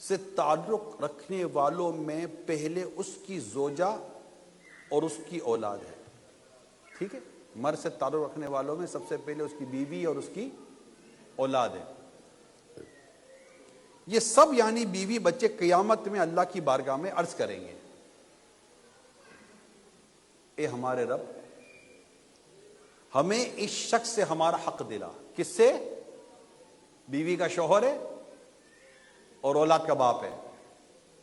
سے تعلق رکھنے والوں میں پہلے اس کی زوجہ اور اس کی اولاد ہے. ٹھیک ہے، مرد سے تعلق رکھنے والوں میں سب سے پہلے اس کی بیوی اور اس کی اولاد ہے. یہ سب یعنی بیوی بچے قیامت میں اللہ کی بارگاہ میں عرض کریں گے، اے ہمارے رب، ہمیں اس شخص سے ہمارا حق دلا. کس سے؟ بیوی کا شوہر ہے اور اولاد کا باپ ہے،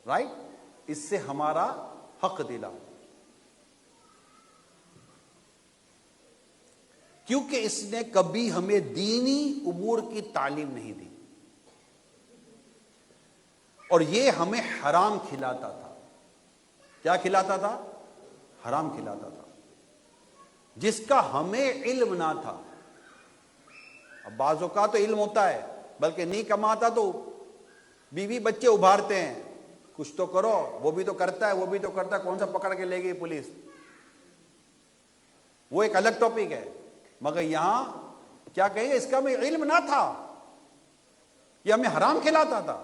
رائٹ. اس سے ہمارا حق دلا، کیونکہ اس نے کبھی ہمیں دینی امور کی تعلیم نہیں دی اور یہ ہمیں حرام کھلاتا تھا. کیا کھلاتا تھا؟ حرام کھلاتا تھا، جس کا ہمیں علم نہ تھا. اب بعضوں کا تو علم ہوتا ہے، بلکہ نہیں کماتا تو بیوی بچے ابھارتے ہیں، کچھ تو کرو، وہ بھی تو کرتا ہے، وہ بھی تو کرتا ہے، کون سا پکڑ کے لے گئی پولیس؟ وہ ایک الگ ٹاپک ہے، مگر یہاں کیا کہیں گے، اس کا ہمیں علم نہ تھا، یہ ہمیں حرام کھلاتا تھا.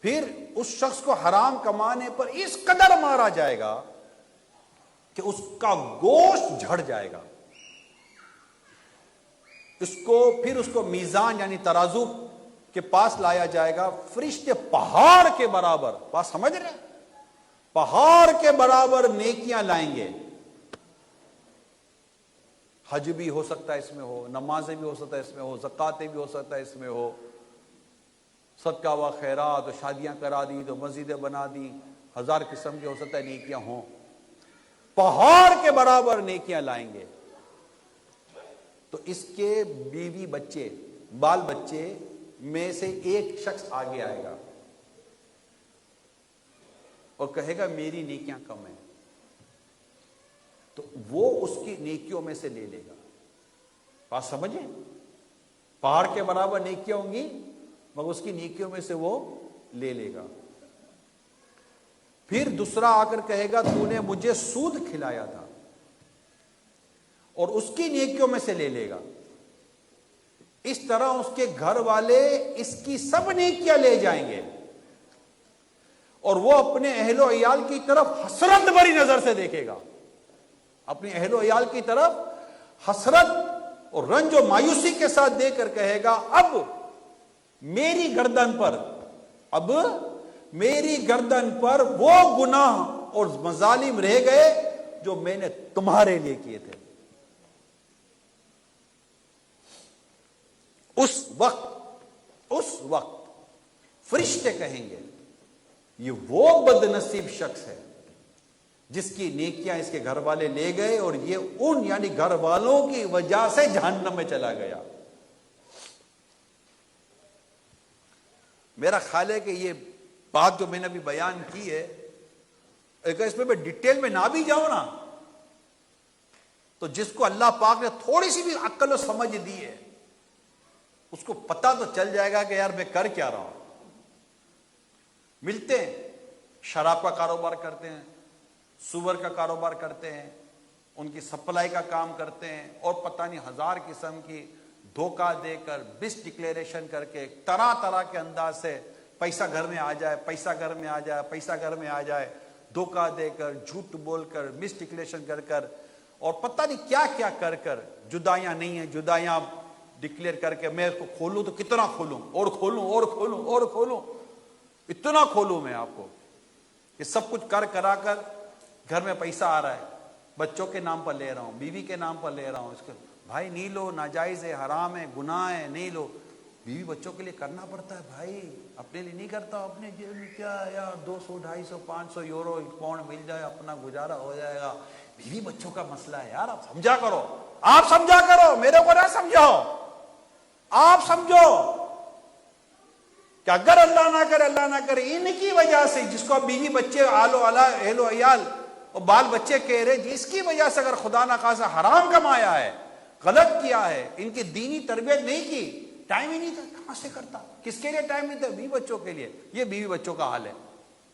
پھر اس شخص کو حرام کمانے پر اس قدر مارا جائے گا کہ اس کا گوشت جھڑ جائے گا. پھر اس کو میزان یعنی ترازو کے پاس لایا جائے گا، فرشتے پہاڑ کے برابر، پاس سمجھ رہے ہیں، پہاڑ کے برابر نیکیاں لائیں گے. حج بھی ہو سکتا ہے اس میں ہو، نمازیں بھی ہو سکتا ہے اس میں ہو، زکاتیں بھی ہو سکتا ہے اس میں ہو، صدقہ و خیرات، تو شادیاں کرا دی تو مسجدیں بنا دی، 1000 قسم کے ہو سکتا ہے نیکیاں ہوں. پہاڑ کے برابر نیکیاں لائیں گے. تو اس کے بیوی بچے، بال بچے میں سے ایک شخص آگے آئے گا اور کہے گا میری نیکیاں کم ہیں، تو وہ اس کی نیکیوں میں سے لے لے گا. بات سمجھیں، پہاڑ کے برابر نیکیاں ہوں گی مگر اس کی نیکیوں میں سے وہ لے لے گا. پھر دوسرا آ کر کہے گا تو نے مجھے سود کھلایا تھا، اور اس کی نیکیوں میں سے لے لے گا. اس طرح اس کے گھر والے اس کی سب نیکیاں لے جائیں گے، اور وہ اپنے اہل و عیال کی طرف حسرت بھری نظر سے دیکھے گا. اپنی اہل و عیال کی طرف حسرت اور رنج و مایوسی کے ساتھ دیکھ کر کہے گا اب میری گردن پر وہ گناہ اور مظالم رہ گئے جو میں نے تمہارے لیے کیے تھے. اس وقت فرشتے کہیں گے یہ وہ بد نصیب شخص ہے جس کی نیکیاں اس کے گھر والے لے گئے، اور یہ ان یعنی گھر والوں کی وجہ سے جہنم میں چلا گیا. میرا خیال ہے کہ یہ بات جو میں نے ابھی بیان کی ہے، اگر اس میں ڈیٹیل میں نہ بھی جاؤں نا، تو جس کو اللہ پاک نے تھوڑی سی بھی عقل و سمجھ دی ہے اس کو پتہ تو چل جائے گا کہ یار میں کر کیا رہا ہوں. ملتے ہیں، شراب کا کاروبار کرتے ہیں، سور کا کاروبار کرتے ہیں، ان کی سپلائی کا کام کرتے ہیں، اور پتہ نہیں 1000 قسم کی دھوکہ دے کر مس ڈکلیریشن کر کے طرح طرح کے انداز سے پیسہ گھر میں آ جائے، پیسہ گھر میں آ جائے، پیسہ گھر میں آ جائے، دھوکہ دے کر، جھوٹ بول کر، مس ڈکلیریشن کر اور پتہ نہیں کیا کیا کر جدائیاں نہیں ہیں، جدائیاں ڈکلیئر کر کے میں اس کو کھولوں تو کتنا کھولوں، اور کھولوں، اتنا کھولوں میں آپ کو. یہ سب کچھ کرا کر گھر میں پیسہ آ رہا ہے، بچوں کے نام پر لے رہا ہوں، بیوی کے نام پر لے رہا ہوں. اس کے بھائی نہیں لو، ناجائز ہے، حرام ہے، گناہ ہے، نہیں لو. بیوی بچوں کے لیے کرنا پڑتا ہے بھائی، اپنے لیے نہیں کرتا. اپنے جیب میں کیا ہے یار، 200 250 500 یورو پاؤنڈ مل جائے اپنا گزارا ہو جائے گا. بیوی بچوں کا مسئلہ ہے یار، آپ سمجھا کرو، میرے کو نہ سمجھاؤ. آپ سمجھو کہ اگر اللہ نہ کرے ان کی وجہ سے، جس کو بیوی بچے اہل و عیال اور بال بچے کہہ رہے، جس کی وجہ سے اگر خدا نہ خاصا حرام کمایا ہے، غلط کیا ہے، ان کی دینی تربیت نہیں کی، ٹائم ہی نہیں تھا، کہاں سے کرتا؟ کس کے لیے ٹائم نہیں تھا؟ بیوی بچوں کے لیے. یہ بیوی بچوں کا حال ہے،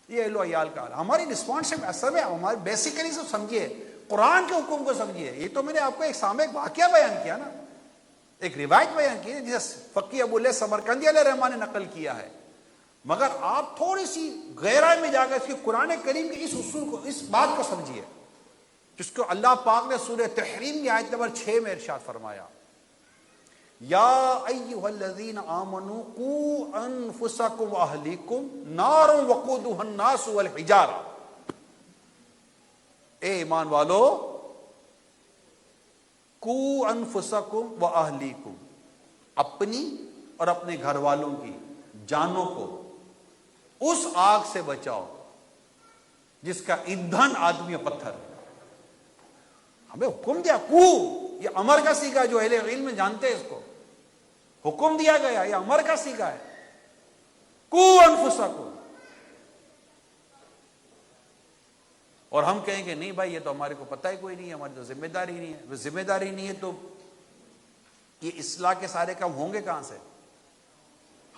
یہ اہل و عیال کا حال. ہماری رسپانسبل اصل میں ہمارے بیسیکلی سب سمجھیے، قرآن کے حکم کو سمجھیے. یہ تو میں نے آپ کو ایک سامنے ایک واقعہ بیان کیا نا، ایک روایت بیان کی جسے فقی ابو الیث سمرقندی علیہ رحمٰن نے نقل کیا ہے. مگر آپ تھوڑی سی گہرائی میں جا کر اس کی قرآن کریم کے اس اصول کو، اس بات کو سمجھیے جس کو اللہ پاک نے سورہ تحریم کی آیت نمبر 6 میں ارشاد فرمایا، یا ایھا الذین آمنوا قوا انفسکم واہلیکم نارا وقودھا الناس والحجارہ. اے ایمان والو، قوا انفسکم واہلیکم، اپنی اور اپنے گھر والوں کی جانوں کو اس آگ سے بچاؤ جس کا ایندھن آدمی اور پتھر ہے. ہمیں حکم دیا کو، یہ امر کا سیکھا، جو اہل علم میں جانتے ہیں اس کو حکم دیا گیا، یہ امر کا سیکھا ہے. کو انفسکم. اور ہم کہیں کہ نہیں بھائی یہ تو ہمارے کو پتہ ہی کوئی نہیں ہے، ہماری تو ذمہ داری نہیں ہے. ذمہ داری نہیں ہے تو یہ اصلاح کے سارے کام ہوں گے کہاں سے؟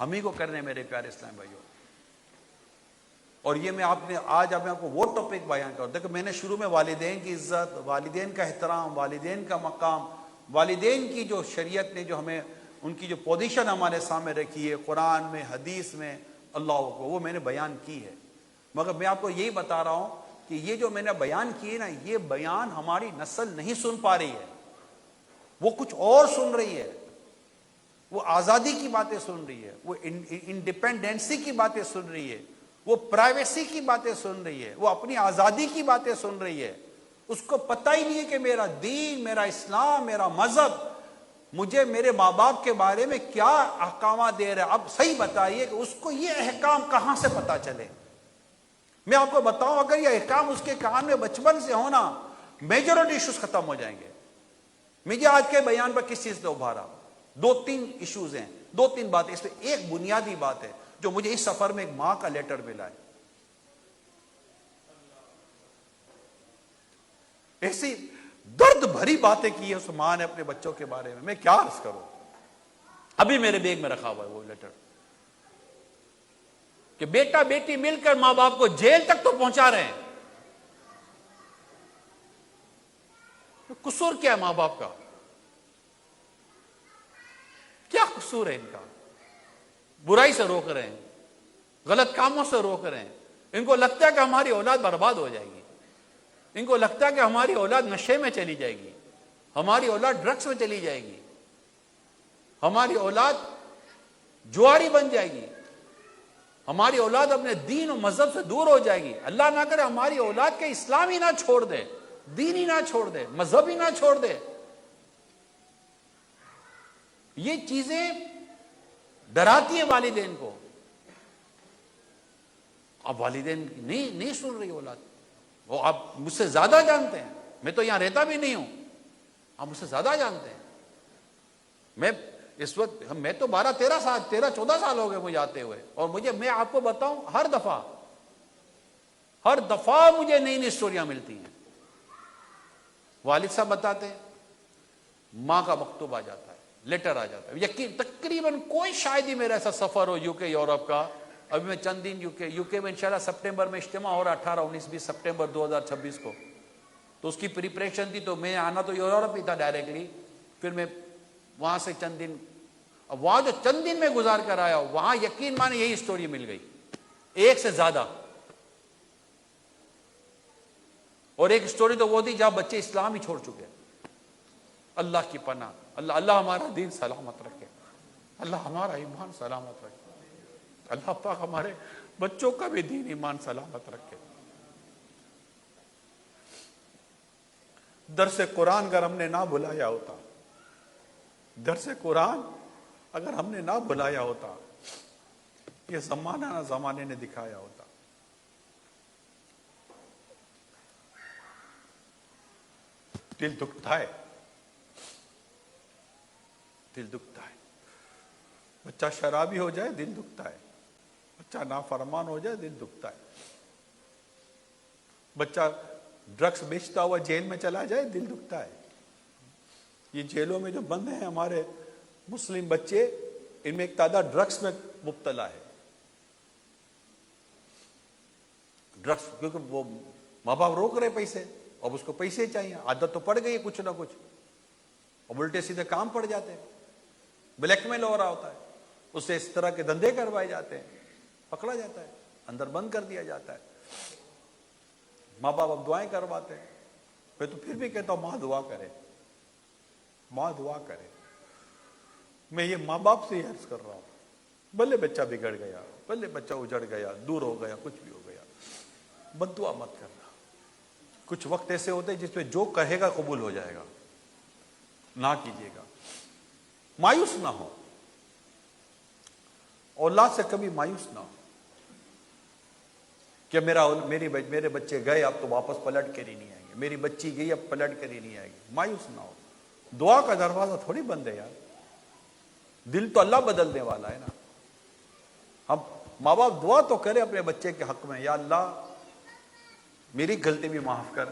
ہم ہی کو کرنے، میرے پیارے اسلام بھائیوں. اور یہ میں آج میں آپ کو وہ ٹاپک بیان کروں. دیکھو میں نے شروع میں والدین کی عزت، والدین کا احترام، والدین کا مقام، والدین کی جو شریعت نے جو ہمیں ان کی جو پوزیشن ہمارے سامنے رکھی ہے قرآن میں، حدیث میں، اللہ کو وہ میں نے بیان کی ہے. مگر میں آپ کو یہی بتا رہا ہوں کہ یہ جو میں نے بیان کیے نا، یہ بیان ہماری نسل نہیں سن پا رہی ہے، وہ کچھ اور سن رہی ہے. وہ آزادی کی باتیں سن رہی ہے، وہ انڈیپینڈنسی کی باتیں سن رہی ہے، وہ پرائیویسی کی باتیں سن رہی ہے، وہ اپنی آزادی کی باتیں سن رہی ہے. اس کو پتہ ہی نہیں ہے کہ میرا دین، میرا اسلام، میرا مذہب مجھے میرے ماں باپ کے بارے میں کیا احکامات دے رہا ہے. اب صحیح بتائیے کہ اس کو یہ احکام کہاں سے پتہ چلے. میں آپ کو بتاؤں، اگر یہ احکام اس کے کان میں بچپن سے ہونا، میجورٹی ایشوز ختم ہو جائیں گے. مجھے آج کے بیان پر کس چیز نے ابھارا؟ 2-3 ایشوز ہیں، 2-3 باتیں. اس میں ایک بنیادی بات ہے جو مجھے اس سفر میں ایک ماں کا لیٹر ملا ہے. ایسی درد بھری باتیں کی ہے اس ماں نے اپنے بچوں کے بارے میں کیا عرض کروں. ابھی میرے بیگ میں رکھا ہوا ہے وہ لیٹر، کہ بیٹا بیٹی مل کر ماں باپ کو جیل تک تو پہنچا رہے ہیں. قصور کیا ہے ماں باپ کا؟ کیا قصور ہے ان کا؟ برائی سے روک رہے ہیں، غلط کاموں سے روک رہے ہیں. ان کو لگتا ہے کہ ہماری اولاد برباد ہو جائے گی، ان کو لگتا ہے کہ ہماری اولاد نشے میں چلی جائے گی، ہماری اولاد ڈرگس میں چلی جائے گی، ہماری اولاد جواری بن جائے گی، ہماری اولاد اپنے دین و مذہب سے دور ہو جائے گی. اللہ نہ کرے ہماری اولاد کے اسلام ہی نہ چھوڑ دے، دین ہی نہ چھوڑ دے، مذہب ہی نہ چھوڑ دے. یہ چیزیں ڈراتی ہیں والدین کو. اب والدین نہیں سن رہی اولاد. وہ آپ مجھ سے زیادہ جانتے ہیں، میں تو یہاں رہتا بھی نہیں ہوں، آپ مجھ سے زیادہ جانتے ہیں. میں اس وقت میں تو 13-14 سال ہو گئے مجھے آتے ہوئے، اور میں آپ کو بتاؤں ہر دفعہ مجھے نئی نئی اسٹوریاں ملتی ہیں. والد صاحب بتاتے ہیں، ماں کا مکتوب آ جاتا ہے، لیٹر آ جاتا ہے. یقین تقریباً کوئی شاید ہی میرا ایسا سفر ہو UK یورپ کا. ابھی میں چند دن UK میں انشاءاللہ سپٹمبر میں اجتماع ہو رہا 18, 19, 20 سپٹمبر 2026 کو. تو اس کی پریپریشن تھی، تو میں آنا تو یورپ ہی تھا ڈائریکٹلی. پھر میں وہاں سے چند دن، اب وہاں جو چند دن میں گزار کر آیا وہاں یقین مانے یہی اسٹوری مل گئی، ایک سے زیادہ. اور ایک اسٹوری تو وہ تھی جہاں بچے اسلام ہی چھوڑ چکے. اللہ کی پناہ، اللہ ہمارا دین سلامت رکھے، اللہ ہمارا ایمان سلامت رکھے، اللہ پاک ہمارے بچوں کا بھی دین ایمان سلامت رکھے. درس قرآن اگر ہم نے نہ بلایا ہوتا، درس قرآن اگر ہم نے نہ بلایا ہوتا، یہ زمانہ نہ زمانے نے دکھایا ہوتا. دل دکھتا ہے، دل دکھتا ہے. بچہ شرابی ہو جائے دل دکھتا ہے، بچہ نافرمان ہو جائے دل دکھتا ہے، بچہ ڈرگس بیچتا ہوا جیل میں چلا جائے دل دکھتا ہے. یہ جیلوں میں جو بند ہیں ہمارے مسلم بچے، ان میں ایک تعداد ڈرگس میں مبتلا ہے. ڈرگس کیونکہ وہ ماں باپ روک رہے پیسے، اب اس کو پیسے چاہیے، عادت تو پڑ گئی کچھ نہ کچھ، اب الٹے سیدھے کام پڑ جاتے ہیں. بلیک میل ہو رہا ہوتا ہے، اس سے اس طرح کے دھندے کروائے جاتے ہیں، پکڑا جاتا ہے، اندر بند کر دیا جاتا ہے. ماں باپ اب دعائیں کرواتے ہیں. میں تو پھر بھی کہتا ہوں ماں دعا کرے، ماں دعا کرے. میں یہ ماں باپ سے ہی عرض کر رہا ہوں، بھلے بچہ بگڑ گیا، بھلے بچہ اجڑ گیا، دور ہو گیا، کچھ بھی ہو گیا، بد دعا مت کرنا. کچھ وقت ایسے ہوتے ہیں جس میں جو کہے گا قبول ہو جائے گا، نہ کیجیے گا. مایوس نہ ہو، اولاد سے کبھی مایوس نہ ہو کہ میرے بچے گئے اب تو واپس پلٹ کر ہی نہیں آئیں گے، میری بچی گئی اب پلٹ کر ہی نہیں آئے گی. مایوس نہ ہو. دعا کا دروازہ تھوڑی بند ہے یار، دل تو اللہ بدلنے والا ہے نا. ہم ماں باپ دعا تو کرے اپنے بچے کے حق میں، یا اللہ میری غلطی بھی معاف کر،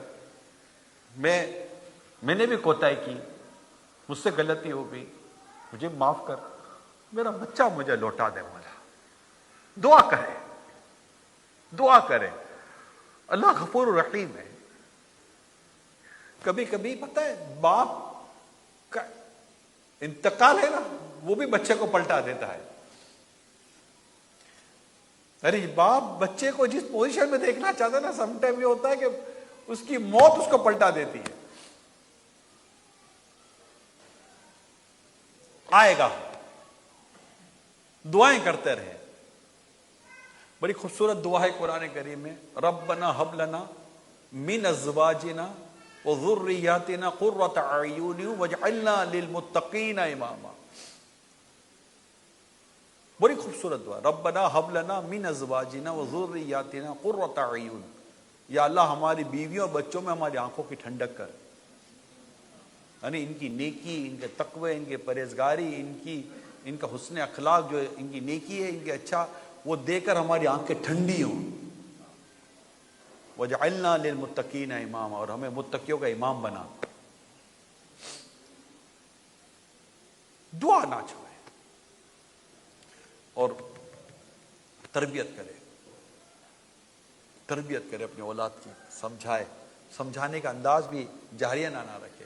میں نے بھی کوتاہی کی، مجھ سے غلطی ہو گئی، مجھے معاف کر، میرا بچہ مجھے لوٹا دے. مولا دعا کرے، دعا کریں. اللہ غفور الرحیم ہے. کبھی کبھی پتہ ہے باپ کا انتقال ہے نا، وہ بھی بچے کو پلٹا دیتا ہے. ارے باپ بچے کو جس پوزیشن میں دیکھنا چاہتا ہے نا، سم ٹائم یہ ہوتا ہے کہ اس کی موت اس کو پلٹا دیتی ہے. آئے گا، دعائیں کرتے رہے. بڑی خوبصورت دعا ہے قرآن کریم میں، ربنا ہب لنا من ازواجنا وذریاتنا قرۃ اعین واجعلنا للمتقین اماما. بڑی خوبصورت دعا، ربنا ہب لنا من ازواجنا وذریاتنا قرۃ اعین. یا اللہ ہماری بیویوں اور بچوں میں ہماری آنکھوں کی ٹھنڈک کر. یعنی ان کی نیکی، ان کے تقوی، ان کے پرہیزگاری، ان کا حسن اخلاق، جو ان کی نیکی ہے، ان کے اچھا، وہ دے کر ہماری آنکھیں ٹھنڈی ہوں. وَجَعَلْنَا لِلْمُتَّقِينَ اماما، اور ہمیں متقیوں کا امام بنا. دعا نہ چھوڑے اور تربیت کرے اپنے اولاد کی. سمجھانے کا انداز بھی جاریانہ نہ رکھے.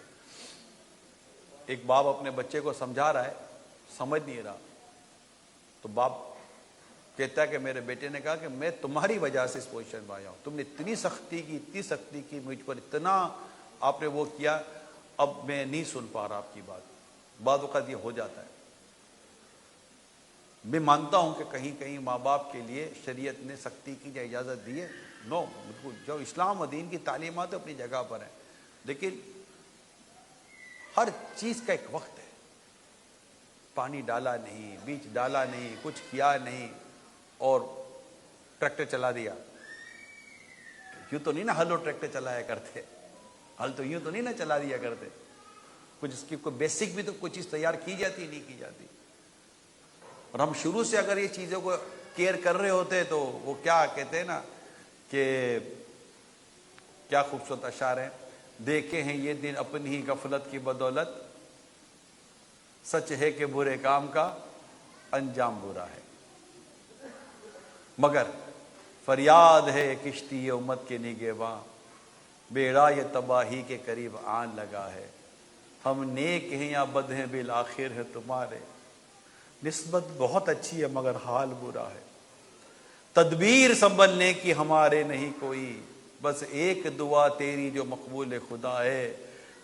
ایک باپ اپنے بچے کو سمجھا رہا ہے، سمجھ نہیں رہا، تو باپ کہتا ہے کہ میرے بیٹے نے کہا کہ میں تمہاری وجہ سے اس پوزیشن میں آیا ہوں. تم نے اتنی سختی کی مجھ پر، اتنا آپ نے وہ کیا، اب میں نہیں سن پا رہا آپ کی بات. بعض اوقات یہ ہو جاتا ہے. میں مانتا ہوں کہ کہیں کہیں ماں باپ کے لیے شریعت نے سختی کی جو اجازت دی ہے، نو، بالکل جو اسلام و دین کی تعلیمات اپنی جگہ پر ہیں، لیکن ہر چیز کا ایک وقت ہے. پانی ڈالا نہیں، بیج ڈالا نہیں، کچھ کیا نہیں، اور ٹریکٹر چلا دیا. یوں تو نہیں نا ہل اور ٹریکٹر چلایا کرتے، ہل تو یوں تو نہیں نا چلا دیا کرتے. کچھ اس کی کوئی بیسک بھی تو کوئی چیز تیار کی جاتی، نہیں کی جاتی. اور ہم شروع سے اگر یہ چیزوں کو کیئر کر رہے ہوتے تو وہ کیا کہتے ہیں نا کہ کیا خوبصورت اشعار ہیں، دیکھے ہیں یہ دن اپنی ہی غفلت کی بدولت، سچ ہے کہ برے کام کا انجام برا ہے. مگر فریاد ہے کشتی امت کے نگہباں، بیڑا یہ تباہی کے قریب آن لگا ہے. ہم نیک ہیں یا بد ہیں بالآخر ہے تمہارے، نسبت بہت اچھی ہے مگر حال برا ہے. تدبیر سنبھلنے کی ہمارے نہیں کوئی، بس ایک دعا تیری جو مقبول خدا ہے.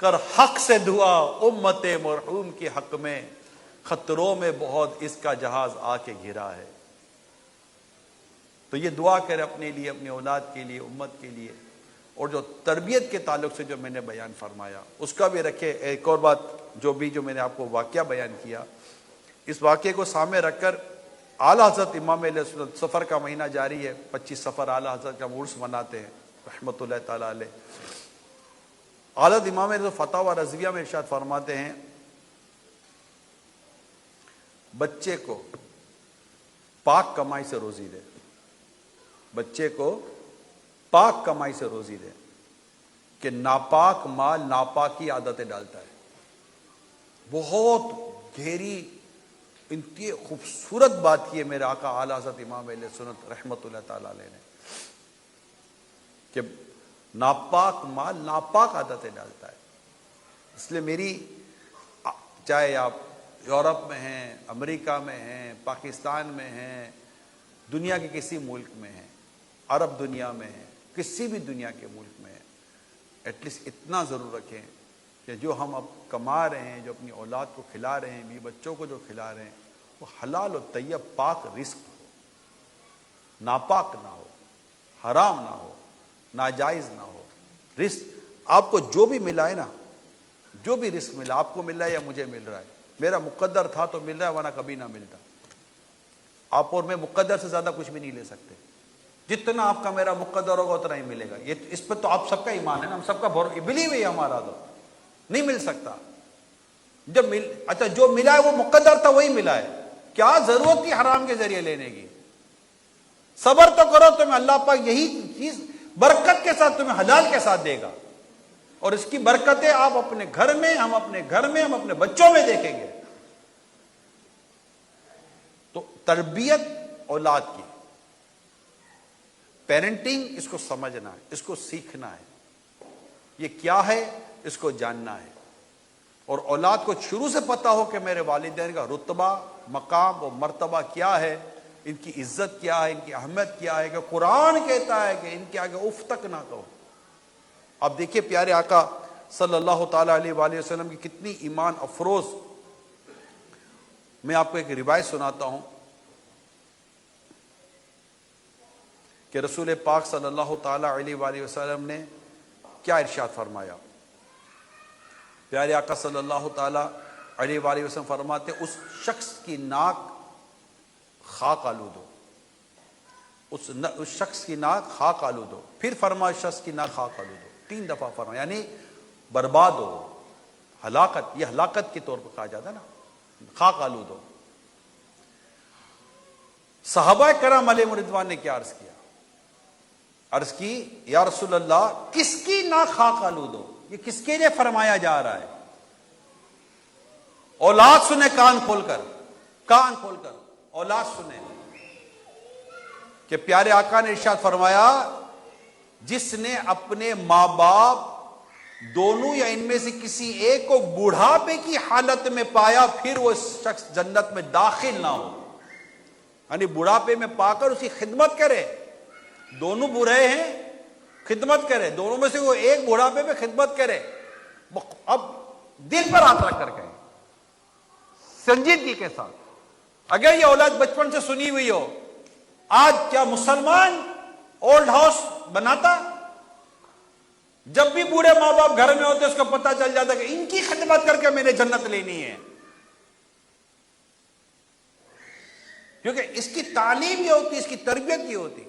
کر حق سے دعا امت مرحوم کے حق میں، خطروں میں بہت اس کا جہاز آ کے گھرا ہے. تو یہ دعا کرے اپنے لیے، اپنے اولاد کے لیے، امت کے لیے. اور جو تربیت کے تعلق سے جو میں نے بیان فرمایا اس کا بھی رکھے. ایک اور بات جو میں نے آپ کو واقعہ بیان کیا، اس واقعے کو سامنے رکھ کر اعلیٰ حضرت امام علیہ السلام، سفر کا مہینہ جاری ہے، 25 سفر اعلیٰ حضرت کا عرس مناتے ہیں رحمۃ اللہ تعالیٰ علیہ. اعلیٰ امام علیہ فتاوی رضویہ میں ارشاد فرماتے ہیں، بچے کو پاک کمائی سے روزی دے. بچے کو پاک کمائی سے روزی دے، کہ ناپاک مال ناپاکی عادتیں ڈالتا ہے. بہت گہری انتہائی خوبصورت بات کی ہے میرے آقا اعلیٰ حضرت امام علیہ سنت رحمۃ اللہ تعالیٰ علیہ نے، کہ ناپاک مال ناپاک عادتیں ڈالتا ہے. اس لیے میری، چاہے آپ یورپ میں ہیں، امریکہ میں ہیں، پاکستان میں ہیں، دنیا کے کسی ملک میں ہیں، عرب دنیا میں ہیں، کسی بھی دنیا کے ملک میں ہیں، ایٹ لیسٹ اتنا ضرور رکھیں کہ جو ہم اب کما رہے ہیں، جو اپنی اولاد کو کھلا رہے ہیں، بھی بچوں کو جو کھلا رہے ہیں، وہ حلال و طیب پاک رزق ہو، ناپاک نہ ہو، حرام نہ ہو، ناجائز نہ ہو. رزق آپ کو جو بھی ملا ہے نا، جو بھی رزق ملا، آپ کو مل رہا ہے یا مجھے مل رہا ہے، میرا مقدر تھا تو مل رہا ہے، ورنہ کبھی نہ ملتا. آپ اور میں مقدر سے زیادہ کچھ بھی نہیں لے سکتے. جتنا آپ کا میرا مقدر ہوگا اتنا ہی ملے گا. یہ اس پہ تو آپ سب کا ایمان ہے نا، ہم سب کا بلیو ہے ہمارا. تو نہیں مل سکتا. اچھا جو ملا ہے وہ مقدر تھا، وہی ملا ہے، کیا ضرورت تھی حرام کے ذریعے لینے کی؟ صبر تو کرو، تمہیں اللہ پاک یہی چیز برکت کے ساتھ تمہیں حلال کے ساتھ دے گا. اور اس کی برکتیں آپ اپنے گھر میں، ہم اپنے گھر میں، ہم اپنے بچوں میں دیکھیں گے. تو تربیت اولاد کی، پیرنٹنگ اس کو سمجھنا ہے، اس کو سیکھنا ہے، یہ کیا ہے اس کو جاننا ہے، اور اولاد کو شروع سے پتا ہو کہ میرے والدین کا رتبہ، مقام اور مرتبہ کیا ہے، ان کی عزت کیا ہے، ان کی اہمیت کیا ہے، کہ قرآن کہتا ہے کہ ان کے آگے اف تک نہ کہو۔ اب دیکھیے پیارے آقا صلی اللہ تعالی علیہ وآلہ وسلم کی کتنی ایمان افروز، میں آپ کو ایک روایت سناتا ہوں کہ رسول پاک صلی اللہ تعالی علیہ وآلہ وسلم نے کیا ارشاد فرمایا۔ پیارے آقا صلی اللہ تعالی علیہ وآلہ وسلم فرماتے اس شخص کی ناک خاک آلود ہو، اس شخص کی ناک خاک آلود ہو، پھر فرمایا شخص کی ناک خاک آلود ہو، 3 دفعہ فرمایا، یعنی برباد ہو، ہلاکت، یہ ہلاکت کے طور پر کہا جاتا ہے نا، خاک آلود ہو۔ صحابہ کرام علیہ رضوان نے کیا عرض کیا؟ عرض کی یا رسول اللہ کس کی ناک خاک آلود ہو، یہ کس کے لیے فرمایا جا رہا ہے؟ اولاد سنے کان کھول کر، کان کھول کر اولاد سنے کہ پیارے آقا نے ارشاد فرمایا جس نے اپنے ماں باپ دونوں یا ان میں سے کسی ایک کو بڑھاپے کی حالت میں پایا پھر وہ شخص جنت میں داخل نہ ہو، یعنی بڑھاپے میں پا کر اس کی خدمت کرے، دونوں بوڑھے ہیں خدمت کرے، دونوں میں سے وہ ایک بڑھاپے میں خدمت کرے، اب دل پر ہاتھ رکھ کر کہیں سنجیدگی کے ساتھ، اگر یہ اولاد بچپن سے سنی ہوئی ہو، آج کیا مسلمان اولڈ ہاؤس بناتا؟ جب بھی بوڑھے ماں باپ گھر میں ہوتے اس کو پتا چل جاتا کہ ان کی خدمت کر کے میں نے جنت لینی ہے، کیونکہ اس کی تعلیم یہ ہوتی، اس کی تربیت یہ ہوتی،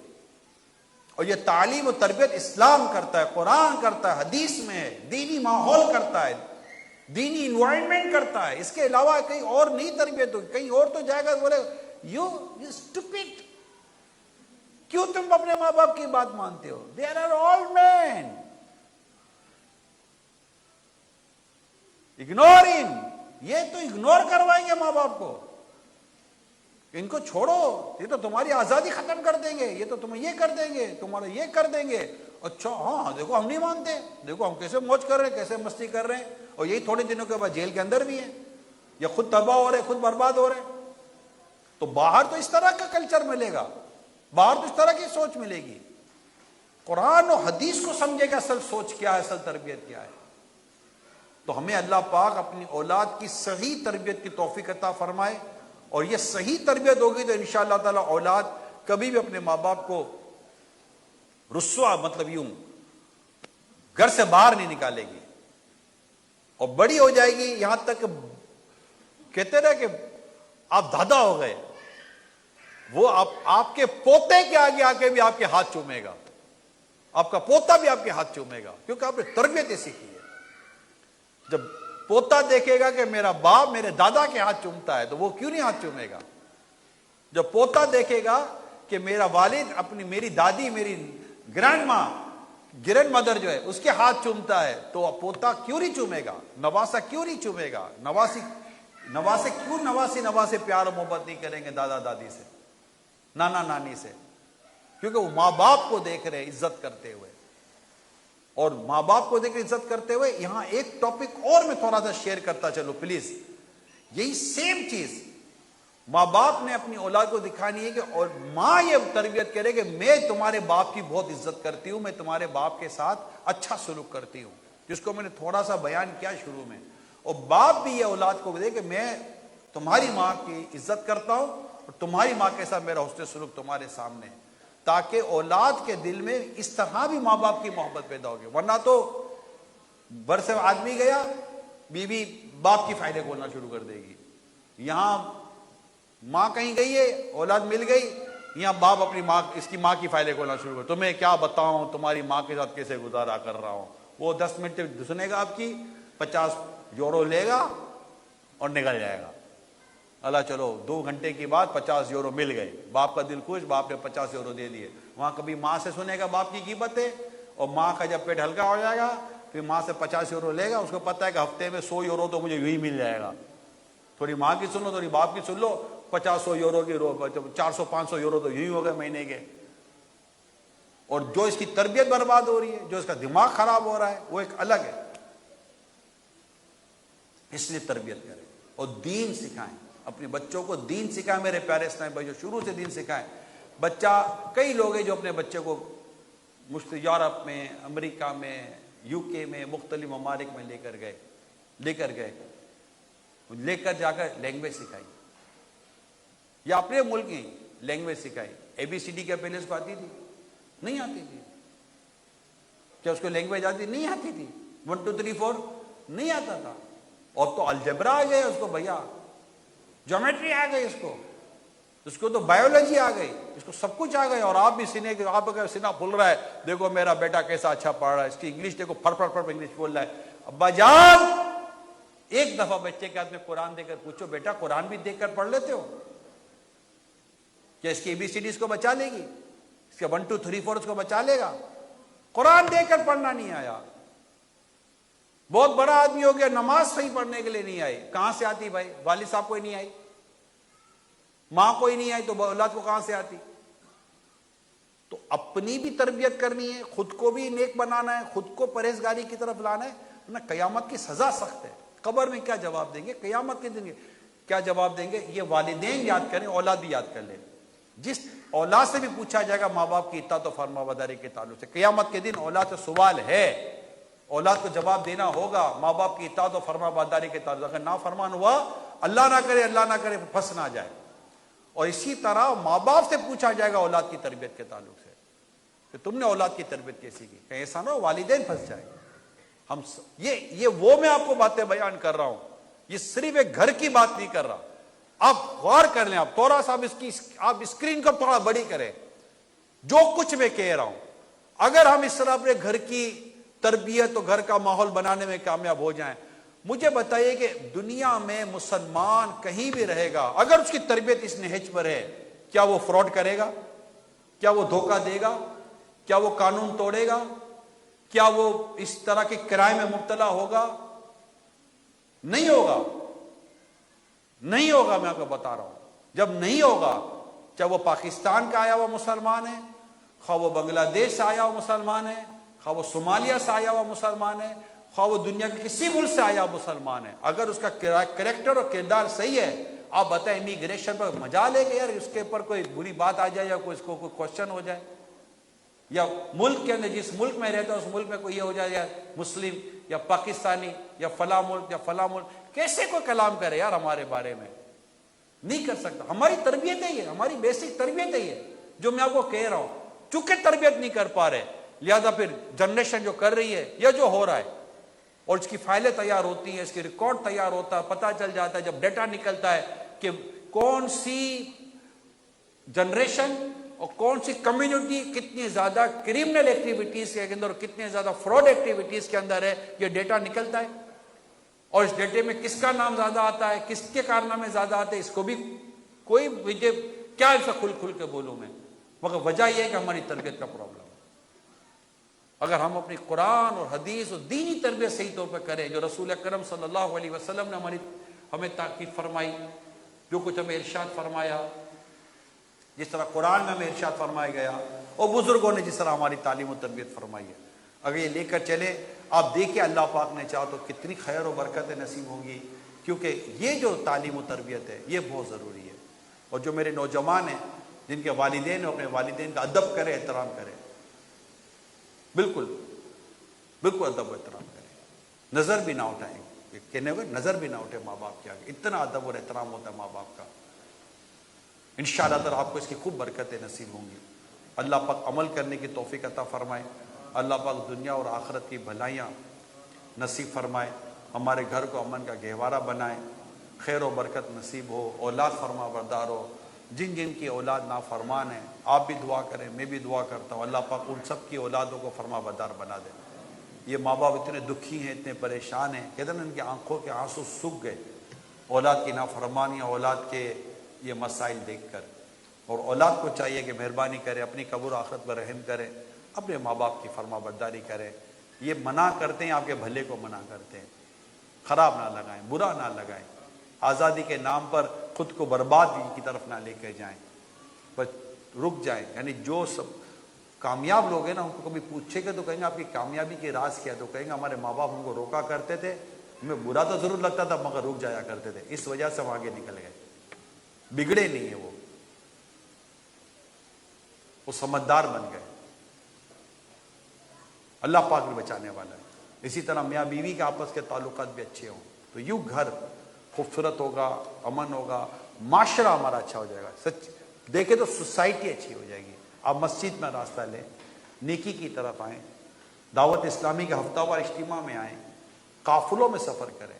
اور یہ تعلیم و تربیت اسلام کرتا ہے، قرآن کرتا ہے، حدیث میں ہے، دینی ماحول کرتا ہے، دینی انوائرمنٹ کرتا ہے، اس کے علاوہ کہیں اور نہیں تربیت ہوگی، کہیں اور تو جائے گا بولے یو اسٹوپڈ، کیوں تم اپنے ماں باپ کی بات مانتے ہو؟ They are old man, ignore ان، یہ تو اگنور کروائیں گے ماں باپ کو، ان کو چھوڑو، یہ تو تمہاری آزادی ختم کر دیں گے، یہ تو تمہیں یہ کر دیں گے، تمہارا یہ کر دیں گے، اچھا ہاں دیکھو ہم نہیں مانتے، دیکھو ہم کیسے موج کر رہے ہیں، کیسے مستی کر رہے ہیں، اور یہی تھوڑے دنوں کے بعد جیل کے اندر بھی ہیں، یا خود تباہ ہو رہے، خود برباد ہو رہے۔ تو باہر تو اس طرح کا کلچر ملے گا، باہر تو اس طرح کی سوچ ملے گی، قرآن و حدیث کو سمجھے گا اصل سوچ کیا ہے، اصل تربیت کیا ہے۔ تو ہمیں اللہ پاک اپنی اولاد کی صحیح تربیت کی توفیق عطا فرمائے، اور یہ صحیح تربیت ہوگی تو انشاءاللہ تعالی اولاد کبھی بھی اپنے ماں باپ کو رسوا، مطلب یوں گھر سے باہر نہیں نکالے گی، اور بڑی ہو جائے گی یہاں تک کہتے رہے کہ آپ دادا ہو گئے، وہ آپ کے پوتے کے آگے آ کے بھی آپ کے ہاتھ چومے گا، آپ کا پوتا بھی آپ کے ہاتھ چومے گا، کیونکہ آپ نے تربیت ایسی کی ہے۔ جب پوتا دیکھے گا کہ میرا باپ میرے دادا کے ہاتھ چومتا ہے تو وہ کیوں نہیں ہاتھ چومے گا؟ جب پوتا دیکھے گا کہ میرا والد میری دادی، میری گرینڈ مدر جو ہے اس کے ہاتھ چومتا ہے تو پوتا کیوں نہیں چومے گا؟ نواسا کیوں نہیں چومے گا؟ نواسے پیار و محبت نہیں کریں گے دادا دادی سے، نانا نانی سے؟ کیونکہ وہ ماں باپ کو دیکھ رہے عزت کرتے ہوئے، اور ماں باپ کو دیکھ کر عزت کرتے ہوئے یہاں ایک ٹاپک اور میں تھوڑا سا شیئر کرتا چلو پلیز، یہی سیم چیز ماں باپ نے اپنی اولاد کو دکھانی ہے کہ اور ماں یہ تربیت کرے کہ میں تمہارے باپ کی بہت عزت کرتی ہوں، میں تمہارے باپ کے ساتھ اچھا سلوک کرتی ہوں، جس کو میں نے تھوڑا سا بیان کیا شروع میں، اور باپ بھی یہ اولاد کو دے کہ میں تمہاری ماں کی عزت کرتا ہوں اور تمہاری ماں کے ساتھ میرا حسن سلوک تمہارے سامنے ہے، تاکہ اولاد کے دل میں اس طرح بھی ماں باپ کی محبت پیدا ہوگی۔ ورنہ تو برسے آدمی گیا، بیوی باپ کی فائدے کھولنا شروع کر دے گی، یہاں ماں کہیں گئی ہے اولاد مل گئی، یہاں باپ اپنی ماں اس کی ماں کی فائدے کھولنا شروع کر، تمہیں کیا بتاؤں تمہاری ماں کے ساتھ کیسے گزارا کر رہا ہوں، وہ 10 منٹ سنے گا آپ کی، 50 یورو لے گا اور نکل جائے گا، اللہ چلو 2 گھنٹے کے بعد 50 یورو مل گئے، باپ کا دل خوش، باپ نے 50 یورو دے دیے، وہاں کبھی ماں سے سنے گا باپ کی غیبتیں، اور ماں کا جب پیٹ ہلکا ہو جائے گا پھر ماں سے 50 یورو لے گا، اس کو پتہ ہے کہ ہفتے میں 100 یورو تو مجھے یوں ہی مل جائے گا، تھوڑی ماں کی سن لو تھوڑی باپ کی سن لو، 50-100 یورو کی 400-500 یورو تو یوں ہی ہو گئے مہینے کے، اور جو اس کی تربیت برباد ہو رہی ہے، جو اس کا دماغ خراب ہو رہا ہے، وہ ایک الگ ہے۔ اس لیے تربیت کریں اور دین سکھائیں، اپنے بچوں کو دین سکھائیں۔ میرے پیارے اسلام بھائیو، شروع سے دین سکھائیں۔ بچہ، کئی لوگ ہیں جو اپنے بچے کو یورپ میں، امریکہ میں، یو کے میں، مختلف ممالک میں لے کر جا کر لینگویج سکھائی، یا اپنے ملک کی لینگویج سکھائی۔ ABCD کیا پہلے اس کو آتی تھی؟ نہیں آتی تھی۔ کیا اس کو لینگویج آتی؟ نہیں آتی تھی۔ 1 2 3 4 نہیں آتا تھا۔ اور تو الجبرا آ گئے اس کو، بھیا جیومیٹری آ گئی اس کو تو بایولوجی آ گئی، اس کو سب کچھ آ گئی۔ اور آپ بھی آپ کا سینہ پھول رہا ہے، دیکھو میرا بیٹا کیسا اچھا پڑھ رہا ہے، اس کی انگلش دیکھو، پھر انگلش بول رہا ہے۔ ابا جان، ایک دفعہ بچے کے ہاتھ میں قرآن دے کر پوچھو، بیٹا قرآن بھی دیکھ کر پڑھ لیتے ہو کیا؟ اس کی ABCD اس کو بچا لے گی؟ اس کے 1 2 3 4 اس کو بچا لے گا؟ قرآن دیکھ کر پڑھنا نہیں آیا۔ بہت بڑا آدمی ہو گیا، نماز صحیح پڑھنے کے لیے نہیں آئی، کہاں سے آتی بھائی؟ والد صاحب کو ہی نہیں آئی، ماں کو ہی نہیں آئی، تو اولاد کو کہاں سے آتی؟ تو اپنی بھی تربیت کرنی ہے، خود کو بھی نیک بنانا ہے، خود کو پرہیزگاری کی طرف لانا ہے، ورنہ قیامت کی سزا سخت ہے۔ قبر میں کیا جواب دیں گے؟ قیامت کے دن کیا جواب دیں گے؟ یہ والدین یاد کریں، اولاد بھی یاد کر لیں۔ جس اولاد سے بھی پوچھا جائے گا ماں باپ کی اطاعت و فرما برداری کے تعلق سے، قیامت کے دن اولاد سے سوال ہے، اولاد کو جواب دینا ہوگا ماں باپ کی اطاعت و فرما برداری کے تعلق سے۔ اگر نافرمان ہوا، اللہ نہ کرے پھنس نہ جائے۔ اور اسی طرح ماں باپ سے پوچھا جائے گا اولاد کی تربیت کے تعلق سے کہ تم نے اولاد کی تربیت کیسی کی، کہیں ایسا نہ ہو والدین پھنس جائے۔ یہ وہ میں آپ کو باتیں بیان کر رہا ہوں، یہ صرف ایک گھر کی بات نہیں کر رہا۔ آپ غور کر لیں، آپ تھوڑا سا آپ اسکرین کو تھوڑا بڑی کریں، جو کچھ میں کہہ رہا ہوں، اگر ہم اس طرح اپنے گھر کی تربیت اور گھر کا ماحول بنانے میں کامیاب ہو جائیں، مجھے بتائیے کہ دنیا میں مسلمان کہیں بھی رہے گا، اگر اس کی تربیت اس نہج پر ہے، کیا وہ فراڈ کرے گا؟ کیا وہ دھوکہ دے گا؟ کیا وہ قانون توڑے گا؟ کیا وہ اس طرح کے کرائم میں مبتلا ہوگا؟ نہیں ہوگا، نہیں ہوگا، میں آپ کو بتا رہا ہوں۔ جب نہیں ہوگا، چاہے وہ پاکستان کا آیا ہوا مسلمان ہے، خواہ وہ بنگلہ دیش سے آیا ہوا مسلمان ہے، خواہ وہ صومالیہ سے آیا ہوا مسلمان ہے، خواہ وہ دنیا کے کسی ملک سے آیا مسلمان ہے، اگر اس کا کریکٹر اور کردار صحیح ہے، آپ بتائیں امیگریشن پر مجال ہے کہ یار اس کے اوپر کوئی بری بات آ جائے یا کوئی اس کو کوئی کوشچن ہو جائے، یا ملک کے اندر جس ملک میں رہتا ہے اس ملک میں کوئی یہ ہو جائے یا مسلم یا پاکستانی یا فلاں ملک کیسے کوئی کلام کرے یار ہمارے بارے میں؟ نہیں کر سکتا۔ ہماری تربیت ہے یہ، ہماری بیسک تربیت ہے یہ، جو میں آپ کو کہہ رہا ہوں۔ چونکہ تربیت نہیں کر پا رہے، لہذا پھر جنریشن جو کر رہی ہے یا جو ہو رہا ہے، اور اس کی فائلیں تیار ہوتی ہیں، اس کی ریکارڈ تیار ہوتا ہے، پتہ چل جاتا ہے جب ڈیٹا نکلتا ہے کہ کون سی جنریشن اور کون سی کمیونٹی کتنی زیادہ کرمنل ایکٹیویٹیز کے اندر اور کتنے زیادہ فراڈ ایکٹیویٹیز کے اندر ہے، یہ ڈیٹا نکلتا ہے۔ اور اس ڈیٹے میں کس کا نام زیادہ آتا ہے، کس کے کارنامے زیادہ آتے ہیں، اس کو بھی کوئی مجھے کیا ایسا کھل کے بولوں میں، مگر وجہ یہ ہے کہ ہماری تربیت کا پرابلم ہے۔ اگر ہم اپنی قرآن اور حدیث اور دینی تربیت صحیح طور پہ کریں، جو رسول اکرم صلی اللہ علیہ وسلم نے ہمیں تاکید فرمائی، جو کچھ ہمیں ارشاد فرمایا، جس طرح قرآن میں ہمیں ارشاد فرمایا گیا اور بزرگوں نے جس طرح ہماری تعلیم و تربیت فرمائی ہے، اگر یہ لے کر چلے، آپ دیکھیں اللہ پاک نے چاہا تو کتنی خیر و برکتیں نصیب ہوں گی، کیونکہ یہ جو تعلیم و تربیت ہے یہ بہت ضروری ہے۔ اور جو میرے نوجوان ہیں جن کے والدین ہیں، اپنے والدین کا ادب کریں، احترام کریں، بالکل ادب و احترام کریں، نظر بھی نہ اٹھائیں، کہنے ہوئے نظر بھی نہ اٹھے ماں باپ کے آگے، اتنا ادب اور احترام ہوتا ہے ماں باپ کا۔ انشاءاللہ تعالیٰ آپ کو اس کی خوب برکتیں نصیب ہوں گی۔ اللہ پاک عمل کرنے کی توفیق عطا فرمائے، اللہ پاک دنیا اور آخرت کی بھلائیاں نصیب فرمائے، ہمارے گھر کو امن کا گہوارہ بنائے، خیر و برکت نصیب ہو، اولاد فرما بردار ہو۔ جن کی اولاد نافرمان ہیں، آپ بھی دعا کریں، میں بھی دعا کرتا ہوں، اللہ پاک ان سب کی اولادوں کو فرما بردار بنا دے۔ یہ ماں باپ اتنے دکھی ہیں، اتنے پریشان ہیں، کہتے ہیں ان کی آنکھوں کے آنسو سوکھ گئے اولاد کی نافرمانیاں، اولاد کے یہ مسائل دیکھ کر۔ اور اولاد کو چاہیے کہ مہربانی کرے، اپنی قبر و آخرت پر رحم کرے، اپنے ماں باپ کی فرما برداری کرے۔ یہ منع کرتے ہیں، آپ کے بھلے کو منع کرتے ہیں، خراب نہ لگائیں، برا نہ لگائیں، آزادی کے نام پر خود کو بربادی کی طرف نہ لے کے جائیں، بس رک جائیں۔ یعنی جو سب کامیاب لوگ ہیں نا، ان کو کبھی پوچھے گا تو کہیں گے آپ کی کامیابی کے راز کیا، تو کہیں گے ہمارے ماں باپ ہم کو روکا کرتے تھے، ہمیں برا تو ضرور لگتا تھا مگر رک جایا کرتے تھے، اس وجہ سے ہم آگے نکل گئے. بگڑے نہیں ہیں وہ سمجھدار بن گئے. اللہ پاک بھی بچانے والا ہے. اسی طرح میاں بیوی کے آپس کے تعلقات بھی اچھے ہوں تو یوں گھر خوبصورت ہوگا، امن ہوگا، معاشرہ ہمارا اچھا ہو جائے گا. سچ دیکھیں تو سوسائٹی اچھی ہو جائے گی. آپ مسجد میں راستہ لیں، نیکی کی طرف آئیں، دعوت اسلامی کے ہفتہ وار اجتماع میں آئیں، قافلوں میں سفر کریں.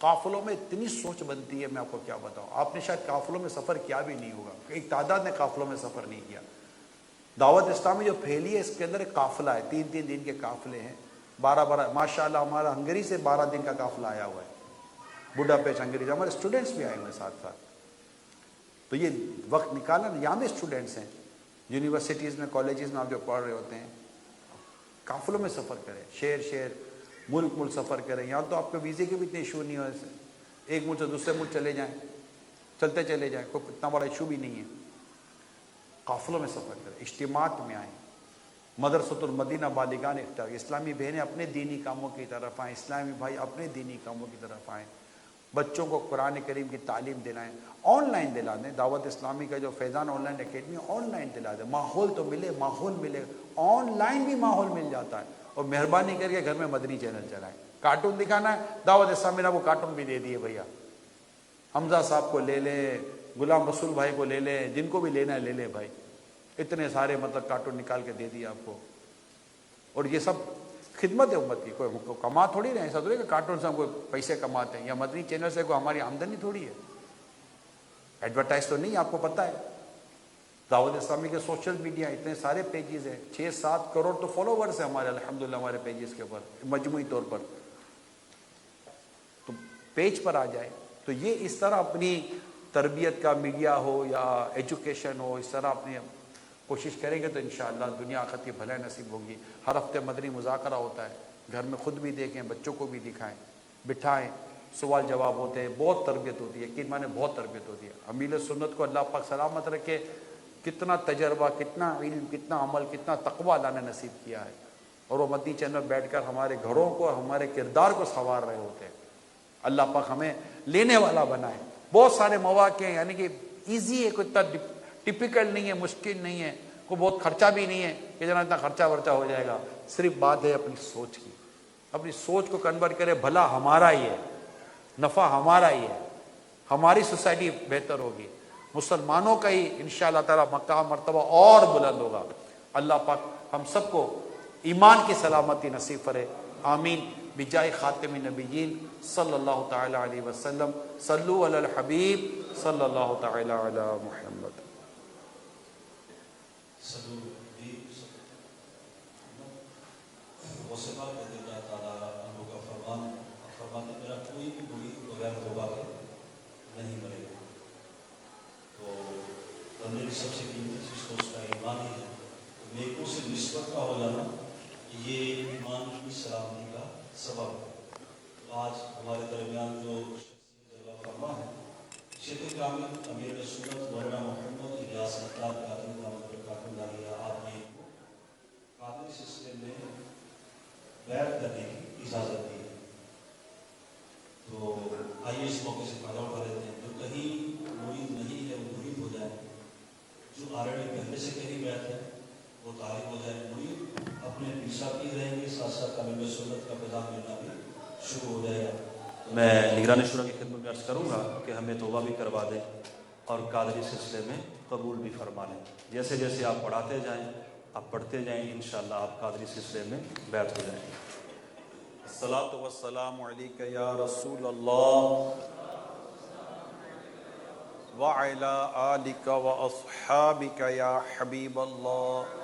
قافلوں میں اتنی سوچ بنتی ہے، میں آپ کو کیا بتاؤں. آپ نے شاید قافلوں میں سفر کیا بھی نہیں ہوگا، ایک تعداد نے قافلوں میں سفر نہیں کیا. دعوت اسلامی جو پھیلی ہے اس کے اندر ایک قافلہ ہے، 3 دن کے قافلے ہیں، 12 ماشاء اللہ ہمارا ہنگری سے 12 دن کا قافلہ آیا ہوا ہے، بڈا پیش ہنگری سے. ہمارے اسٹوڈنٹس بھی آئے ہوئے ہیں ساتھ ساتھ. تو یہ وقت نکالا نا. یہاں بھی اسٹوڈنٹس ہیں یونیورسٹیز میں، کالجز میں، آپ جو پڑھ رہے ہوتے ہیں، قافلوں میں سفر کریں، شہر ملک سفر کریں. یہاں تو آپ کو ویزے کے بھی اتنے ایشو نہیں ہو، ایک ملک سے دوسرے ملک چلے جائیں، چلتے چلے جائیں، کوئی اتنا بڑا ایشو بھی نہیں ہے. قافلوں میں سفر کریں، اجتماعات میں آئیں. مدرسۃ المدینہ بالیغان اسلامی بہنیں اپنے دینی کاموں کی طرف آئیں، اسلامی بھائی اپنے دینی کاموں کی طرف آئیں. بچوں کو قرآن کریم کی تعلیم دلائیں، آن لائن دلا دیں. دعوت اسلامی کا جو Faizan online academy online دلا دیں. ماحول تو ملے، ماحول ملے، آن لائن بھی ماحول مل جاتا ہے. اور مہربانی کر کے گھر میں مدنی چینل چلائیں. کارٹون دکھانا ہے، دعوت اسلامی نے وہ کارٹون بھی دے دیے بھیا. حمزہ صاحب کو لے لیں، غلام رسول بھائی کو لے لیں، جن کو بھی لینا ہے لے لیں بھائی. اتنے سارے کارٹون نکال کے دے دیا آپ کو. اور یہ سب خدمت ہے امت کی. کوئی کما تھوڑی رہے، ایسا تھوڑی کہ کارٹون سے ہم کوئی پیسے کماتے ہیں، یا مدنی چینل سے کوئی ہماری آمدنی تھوڑی ہے. ایڈورٹائز تو نہیں، آپ کو پتہ ہے. دعوت اسلامی کے سوشل میڈیا اتنے سارے پیجز ہیں، 6-7 کروڑ تو فالوورز ہیں ہمارے الحمدللہ ہمارے پیجز کے اوپر مجموعی طور پر. تو پیج پر آ جائے. تو یہ اس طرح اپنی تربیت کا میڈیا ہو یا ایجوکیشن ہو، اس طرح اپنی کوشش کریں گے تو انشاءاللہ دنیا آخرت کی بھلائی نصیب ہوگی. ہر ہفتے مدنی مذاکرہ ہوتا ہے، گھر میں خود بھی دیکھیں، بچوں کو بھی دکھائیں، بٹھائیں، سوال جواب ہوتے ہیں. بہت تربیت ہوتی ہے، یقین مانے بہت تربیت ہوتی ہے. امیل سنت کو اللہ پاک سلامت رکھے، کتنا تجربہ، کتنا علم، کتنا عمل، کتنا تقوی اللہ نے نصیب کیا ہے. اور وہ مدنی چینل میں بیٹھ کر ہمارے گھروں کو، ہمارے کردار کو سنوار رہے ہوتے ہیں. اللہ پاک ہمیں لینے والا بنائے. بہت سارے مواقع ہیں، یعنی کہ ایزی ہے، کوئی اتنا ٹپیکل نہیں ہے، مشکل نہیں ہے، کوئی بہت خرچہ بھی نہیں ہے کہ جناب اتنا خرچہ ورچہ ہو جائے گا. صرف بات ہے اپنی سوچ کی. اپنی سوچ کو کنورٹ کرے، بھلا ہمارا ہی ہے، نفع ہمارا ہی ہے، ہماری سوسائٹی بہتر ہوگی، مسلمانوں کا ہی انشاءاللہ تعالی مقام مرتبہ اور بلند ہوگا. اللہ پاک ہم سب کو ایمان کی سلامتی نصیب فرے. آمین. بجائے خاتم النبیین صلی اللہ تعالی علیہ وسلم. صلو علی الحبیب صلی اللہ تعالی علی محمد. وہ سبا کہتے اللہ تعالیٰ عنہ کا فرمان فرماتے میرا کوئی بھی مرید بغیر توبہ کے نہیں مرے گا. تو بندے کی سب سے قیمتی چیز تو اس کا ایمان ہی ہے. تو نیکوں سے نسبت کا ہو جانا یہ ایمان کی سلامتی کا سبب ہے. تو آج ہمارے درمیان جو شخصیت جلوہ فرما ہے، شیخ کامل امیر سنت مولانا محمد الیاس اتار قادری دامت برکاتہ العالیہ، آپ نے قادری سلسلے میں بیعت کرنے کی اجازت دی ہے. تو آئیے اس موقع سے فائدہ اٹھا لیتے ہیں. جو کہیں مرید نہیں ہے وہ مرید ہو جائے، جو آلریڈی پہلے سے کہیں بیعت ہے وہ طالب ہو جائے. مرید اپنے پیچھا کی رہیں گے، ساتھ ساتھ امیر سنت کا پیغام ملنا بھی شروع ہو جائے گا. میں نگران شورا کی خدمت میں عرض کروں گا کہ ہمیں توبہ بھی کروا دیں اور قادری سلسلے میں قبول بھی فرما لیں. جیسے جیسے آپ پڑھاتے جائیں، آپ پڑھتے جائیں، انشاءاللہ آپ قادری سلسلے میں بیعت ہو جائیں. الصلاۃ والسلام علیک یا رسول اللہ وعلی آلک واصحابک یا حبیب اللہ.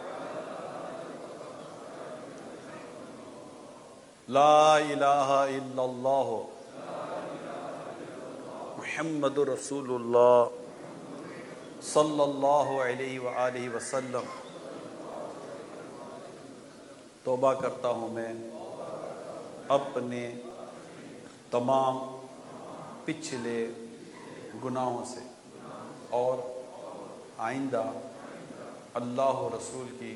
لا الہ الا اللہ محمد رسول اللہ صلی اللہ علیہ وآلہ وسلم. توبہ کرتا ہوں میں اپنے تمام پچھلے گناہوں سے اور آئندہ اللہ و رسول کی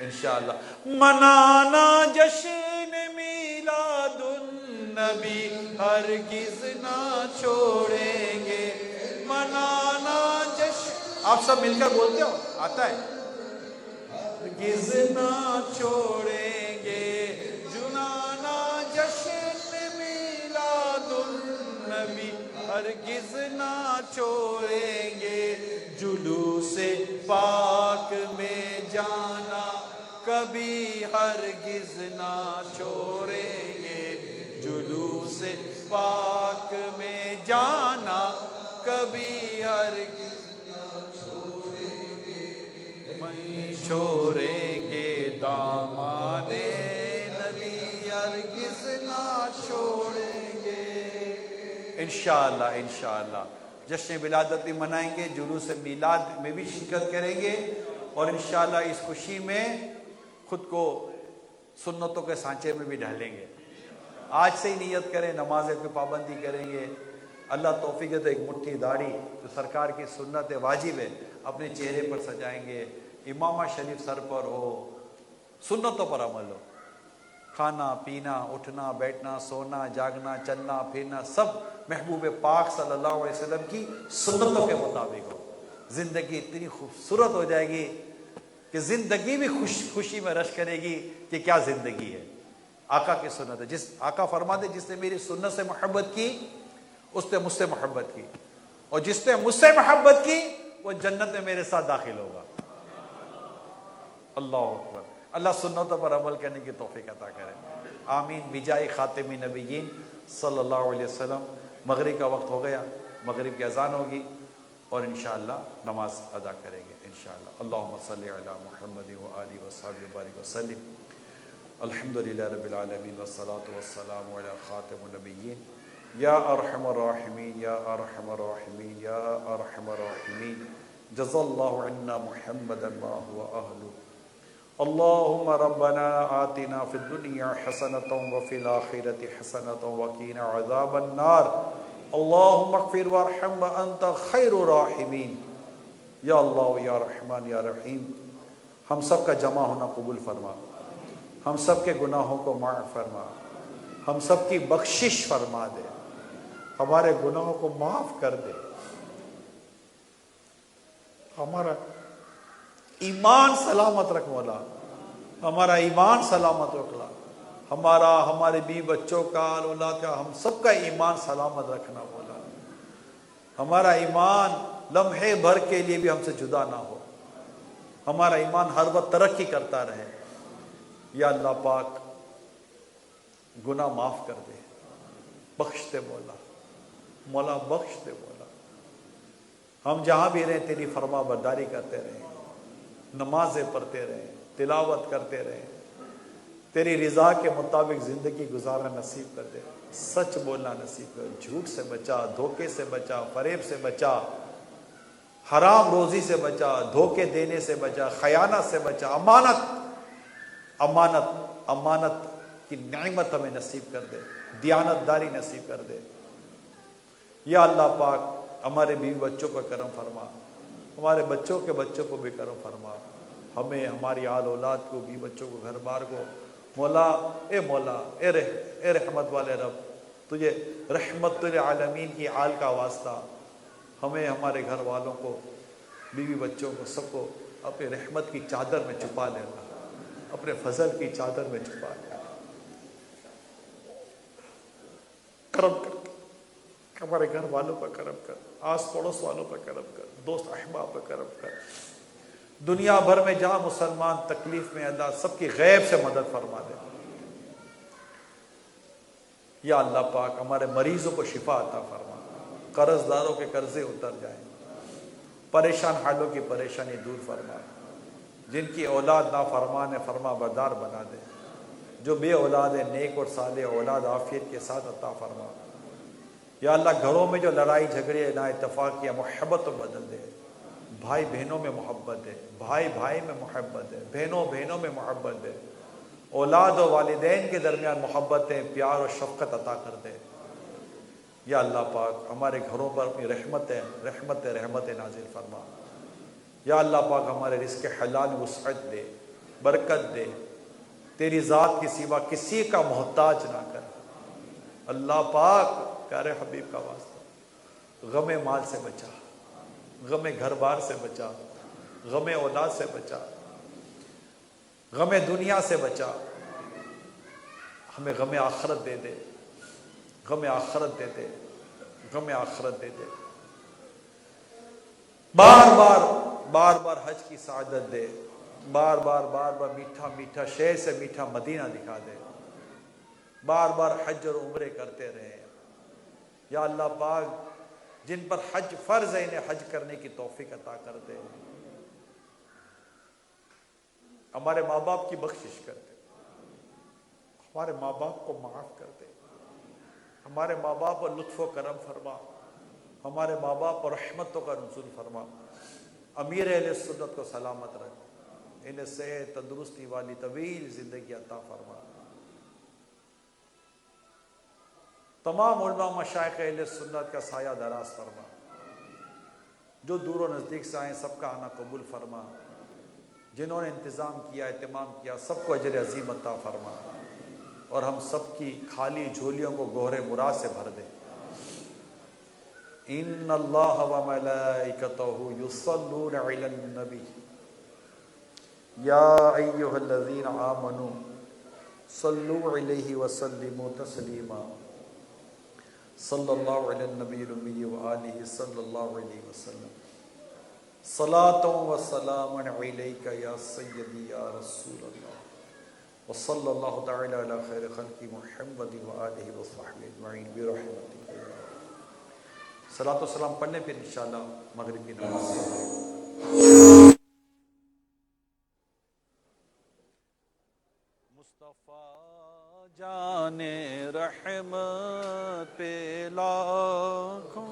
انشاءاللہ منانا جشن میلاد النبی ہرگز نہ چھوڑیں گے، منانا جشن، آپ سب مل کر بولتے ہو، آتا ہے، ہرگز نہ چھوڑیں گے، جنانا جشن میلاد النبی ہرگز نہ چھوڑیں گے، جلوس پاک میں جانا کبھی ہرگز نہ چھوڑیں گے، جلوس پاک میں جانا کبھی ہرگز چھوڑیں گے، دامان نبی ہرگز نہ چھوڑیں گے۔ انشاءاللہ انشاءاللہ جشن ولادت بھی منائیں گے، جلوس میلاد میں بھی شرکت کریں گے، اور انشاءاللہ اس خوشی میں خود کو سنتوں کے سانچے میں بھی ڈھالیں گے۔ آج سے ہی نیت کریں، نماز کی پابندی کریں گے، اللہ توفیق دے تو ایک مٹھی داڑھی جو سرکار کی سنت واجب ہے اپنے چہرے پر سجائیں گے، امامہ شریف سر پر ہو، سنتوں پر عمل ہو، کھانا پینا اٹھنا بیٹھنا سونا جاگنا چلنا پھرنا سب محبوب پاک صلی اللہ علیہ وسلم کی سنتوں کے مطابق ہو، زندگی اتنی خوبصورت ہو جائے گی کہ زندگی بھی خوشی میں رش کرے گی کہ کیا زندگی ہے، آقا کی سنت ہے۔ جس آقا فرماتے جس نے میری سنت سے محبت کی اس نے مجھ سے محبت کی، اور جس نے مجھ سے محبت کی وہ جنت میں میرے ساتھ داخل ہوگا۔ اللہ اکبر، اللہ سنتوں پر عمل کرنے کی توفیق عطا کرے، آمین بجائے خاتم نبیین صلی اللہ علیہ وسلم۔ مغرب کا وقت ہو گیا، مغرب کی اذان ہوگی اور انشاءاللہ نماز ادا کریں گے انشاءاللہ۔ اللہم صلی علی محمد وآلہ وصحبہ وبارک وسلم۔ الحمدللہ رب العالمین والصلاة والسلام علی خاتم النبیین یا ارحم الراحمین یا ارحم الراحمین یا ارحم الراحمین، جزا اللہ عنا محمدا ما هو اہلہ۔ اللهم ربنا آتنا في الدنيا حسنة وفي الآخرة حسنة وقنا عذاب النار، اللهم اغفر وارحم وأنت خير الراحمين۔ یا اللہ یا رحمان یا رحیم، ہم سب کا جمع ہونا قبول فرما، ہم سب کے گناہوں کو معاف فرما، ہم سب کی بخشش فرما دے، ہمارے گناہوں کو معاف کر دے، ہمارا ایمان سلامت رکھ مولا، ہمارا ایمان سلامت رکھنا، ہمارے بیوی بچوں کا اولاد کا ہم سب کا ایمان سلامت رکھنا مولا، ہمارا ایمان لمحے بھر کے لیے بھی ہم سے جدا نہ ہو، ہمارا ایمان ہر وقت ترقی کرتا رہے۔ یا اللہ پاک گناہ معاف کر دے، بخش دے مولا، مولا بخش دے مولا، ہم جہاں بھی رہیں تیری فرما برداری کرتے رہیں، نمازیں پڑھتے رہیں، تلاوت کرتے رہیں، تیری رضا کے مطابق زندگی گزارنا نصیب کر دے، سچ بولنا نصیب کر، جھوٹ سے بچا، دھوکے سے بچا، فریب سے بچا، حرام روزی سے بچا، دھوکے دینے سے بچا، خیانت سے بچا، امانت کی نعمت ہمیں نصیب کر دے، دیانت داری نصیب کر دے۔ یا اللہ پاک ہمارے بیوی بچوں پر کرم فرما، ہمارے بچوں کے بچوں کو بھی کرم فرما، ہمیں ہماری آل اولاد کو بھی بچوں کو گھر بار کو مولا اے رحمت والے رب، تجھے رحمت للعالمین کی آل کا واسطہ ہمیں ہمارے گھر والوں کو بیوی بچوں کو سب کو اپنے رحمت کی چادر میں چھپا لینا، اپنے فضل کی چادر میں چھپا لینا، کرم کر ہمارے گھر والوں پر کرم کر، آس پڑوس والوں پر کرم کر، دوست احباب پر کرم کر، دنیا بھر میں جہاں مسلمان تکلیف میں اللہ سب کی غیب سے مدد فرما دے۔ یا اللہ پاک ہمارے مریضوں کو شفا عطا فرما، قرض داروں کے قرضے اتر جائیں، پریشان حالوں کی پریشانی دور فرما، جن کی اولاد نافرمان ہے فرما بردار بنا دے، جو بے اولاد ہے نیک اور صالح اولاد عافیت کے ساتھ عطا فرما۔ یا اللہ گھروں میں جو لڑائی جھگڑے نا اتفاقیہ محبت تو بدل دے، بھائی بہنوں میں محبت ہے، بھائی بھائی میں محبت ہے، بہنوں بہنوں میں محبت ہے، اولاد و والدین کے درمیان محبت ہے، پیار و شفقت عطا کر دے۔ یا اللہ پاک ہمارے گھروں پر اپنی رحمت نازل فرما۔ یا اللہ پاک ہمارے رزق حلال وسعت دے، برکت دے، تیری ذات کی سوا کسی کا محتاج نہ کر۔ اللہ پاک پیارے حبیب کا واسطہ غم مال سے بچا، غم گھر بار سے بچا، غم اولاد سے بچا، غم دنیا سے بچا، ہمیں غم آخرت دے دے، غم آخرت دے دے، غم آخرت دے دے، بار بار حج کی سعادت دے، بار بار میٹھا میٹھا شہر سے میٹھا مدینہ دکھا دے، بار بار حج اور عمرے کرتے رہے۔ یا اللہ پاک جن پر حج فرض ہے انہیں حج کرنے کی توفیق عطا کر دے، ہمارے ماں باپ کی بخشش کر دے، ہمارے ماں باپ کو معاف کر دے، ہمارے ماں باپ پر لطف و کرم فرما، ہمارے ماں باپ پر رحمتوں کا نزول فرما، امیر اہل سنت کو سلامت رکھ، انہیں صحت تندرستی والی طویل زندگی عطا فرما، تمام علماء مشائخ اہل سنت کا سایہ دراز فرما، جو دور و نزدیک سے آئیں سب کا آنا قبول فرما، جنہوں نے انتظام کیا اہتمام کیا سب کو اجر عظیم عطا فرما، اور ہم سب کی خالی جھولیوں کو گوہر مراد سے بھر دے۔ ان اللہ و ملائکتہ یصلون علی النبی یا ایھا الذین آمنوا صلوا علیہ وسلموا تسلیما صلی اللہ علی النبی الأمی وآلہ صلی اللہ علیہ وسلم صلاۃ و سلام علیک یا سیدی یا رسول اللہ وصلی اللہ تعالی علی خیر خلق محمد وآلہ وصحبہ اجمعین برحمتک یا رب۔ صلاۃ و سلام پڑھنے پھر انشاءاللہ مغرب کی نماز سے۔ مصطفیٰ جان رحمت پہ لاکھوں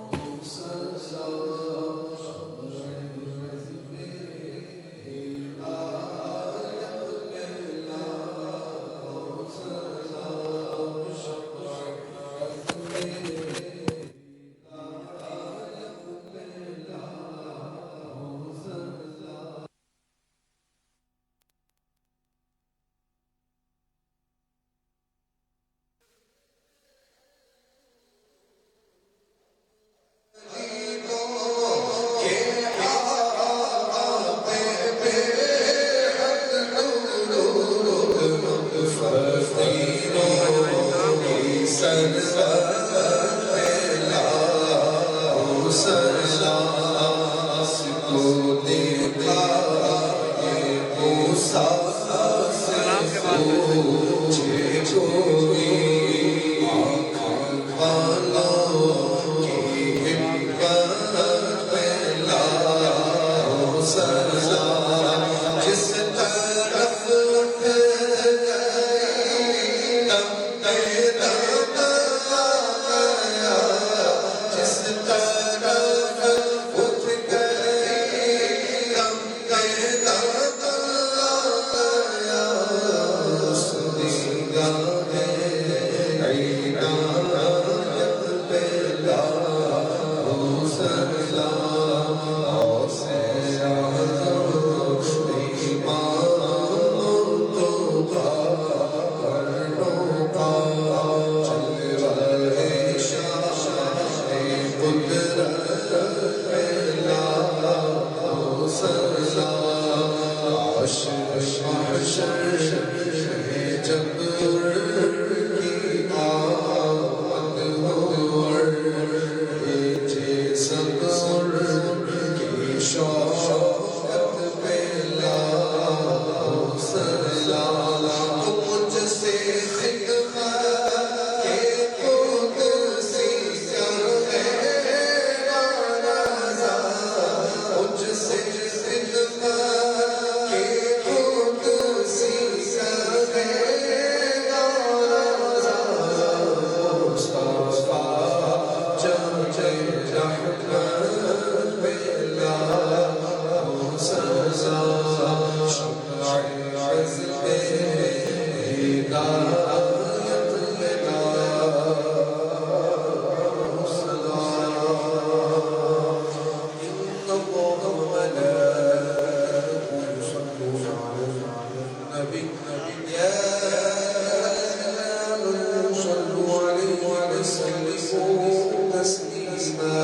وسلموا تسليما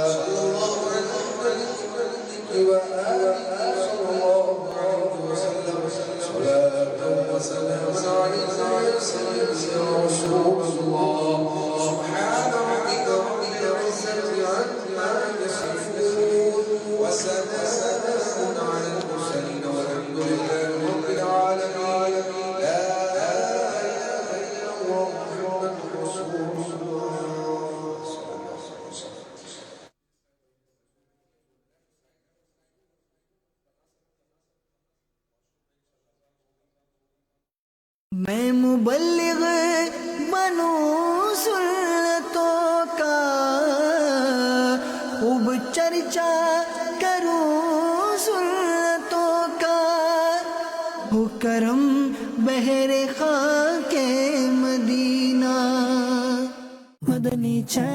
صلى الله على محمد وآله صلى الله عليه وسلم صلاة وسلاما عليك يا سيدي يا رسول الله سبحان ربك رب العزة عما يصفون وسلام على المرسلين والحمد لله رب العالمين لا إله إلا الله محمد رسول الله صلى الله عليه وسلم. میں مبلغ بنوں سنتوں کا خوب چرچا کروں سنتوں کا ہو کرم بہر خاک مدینہ مدنی چین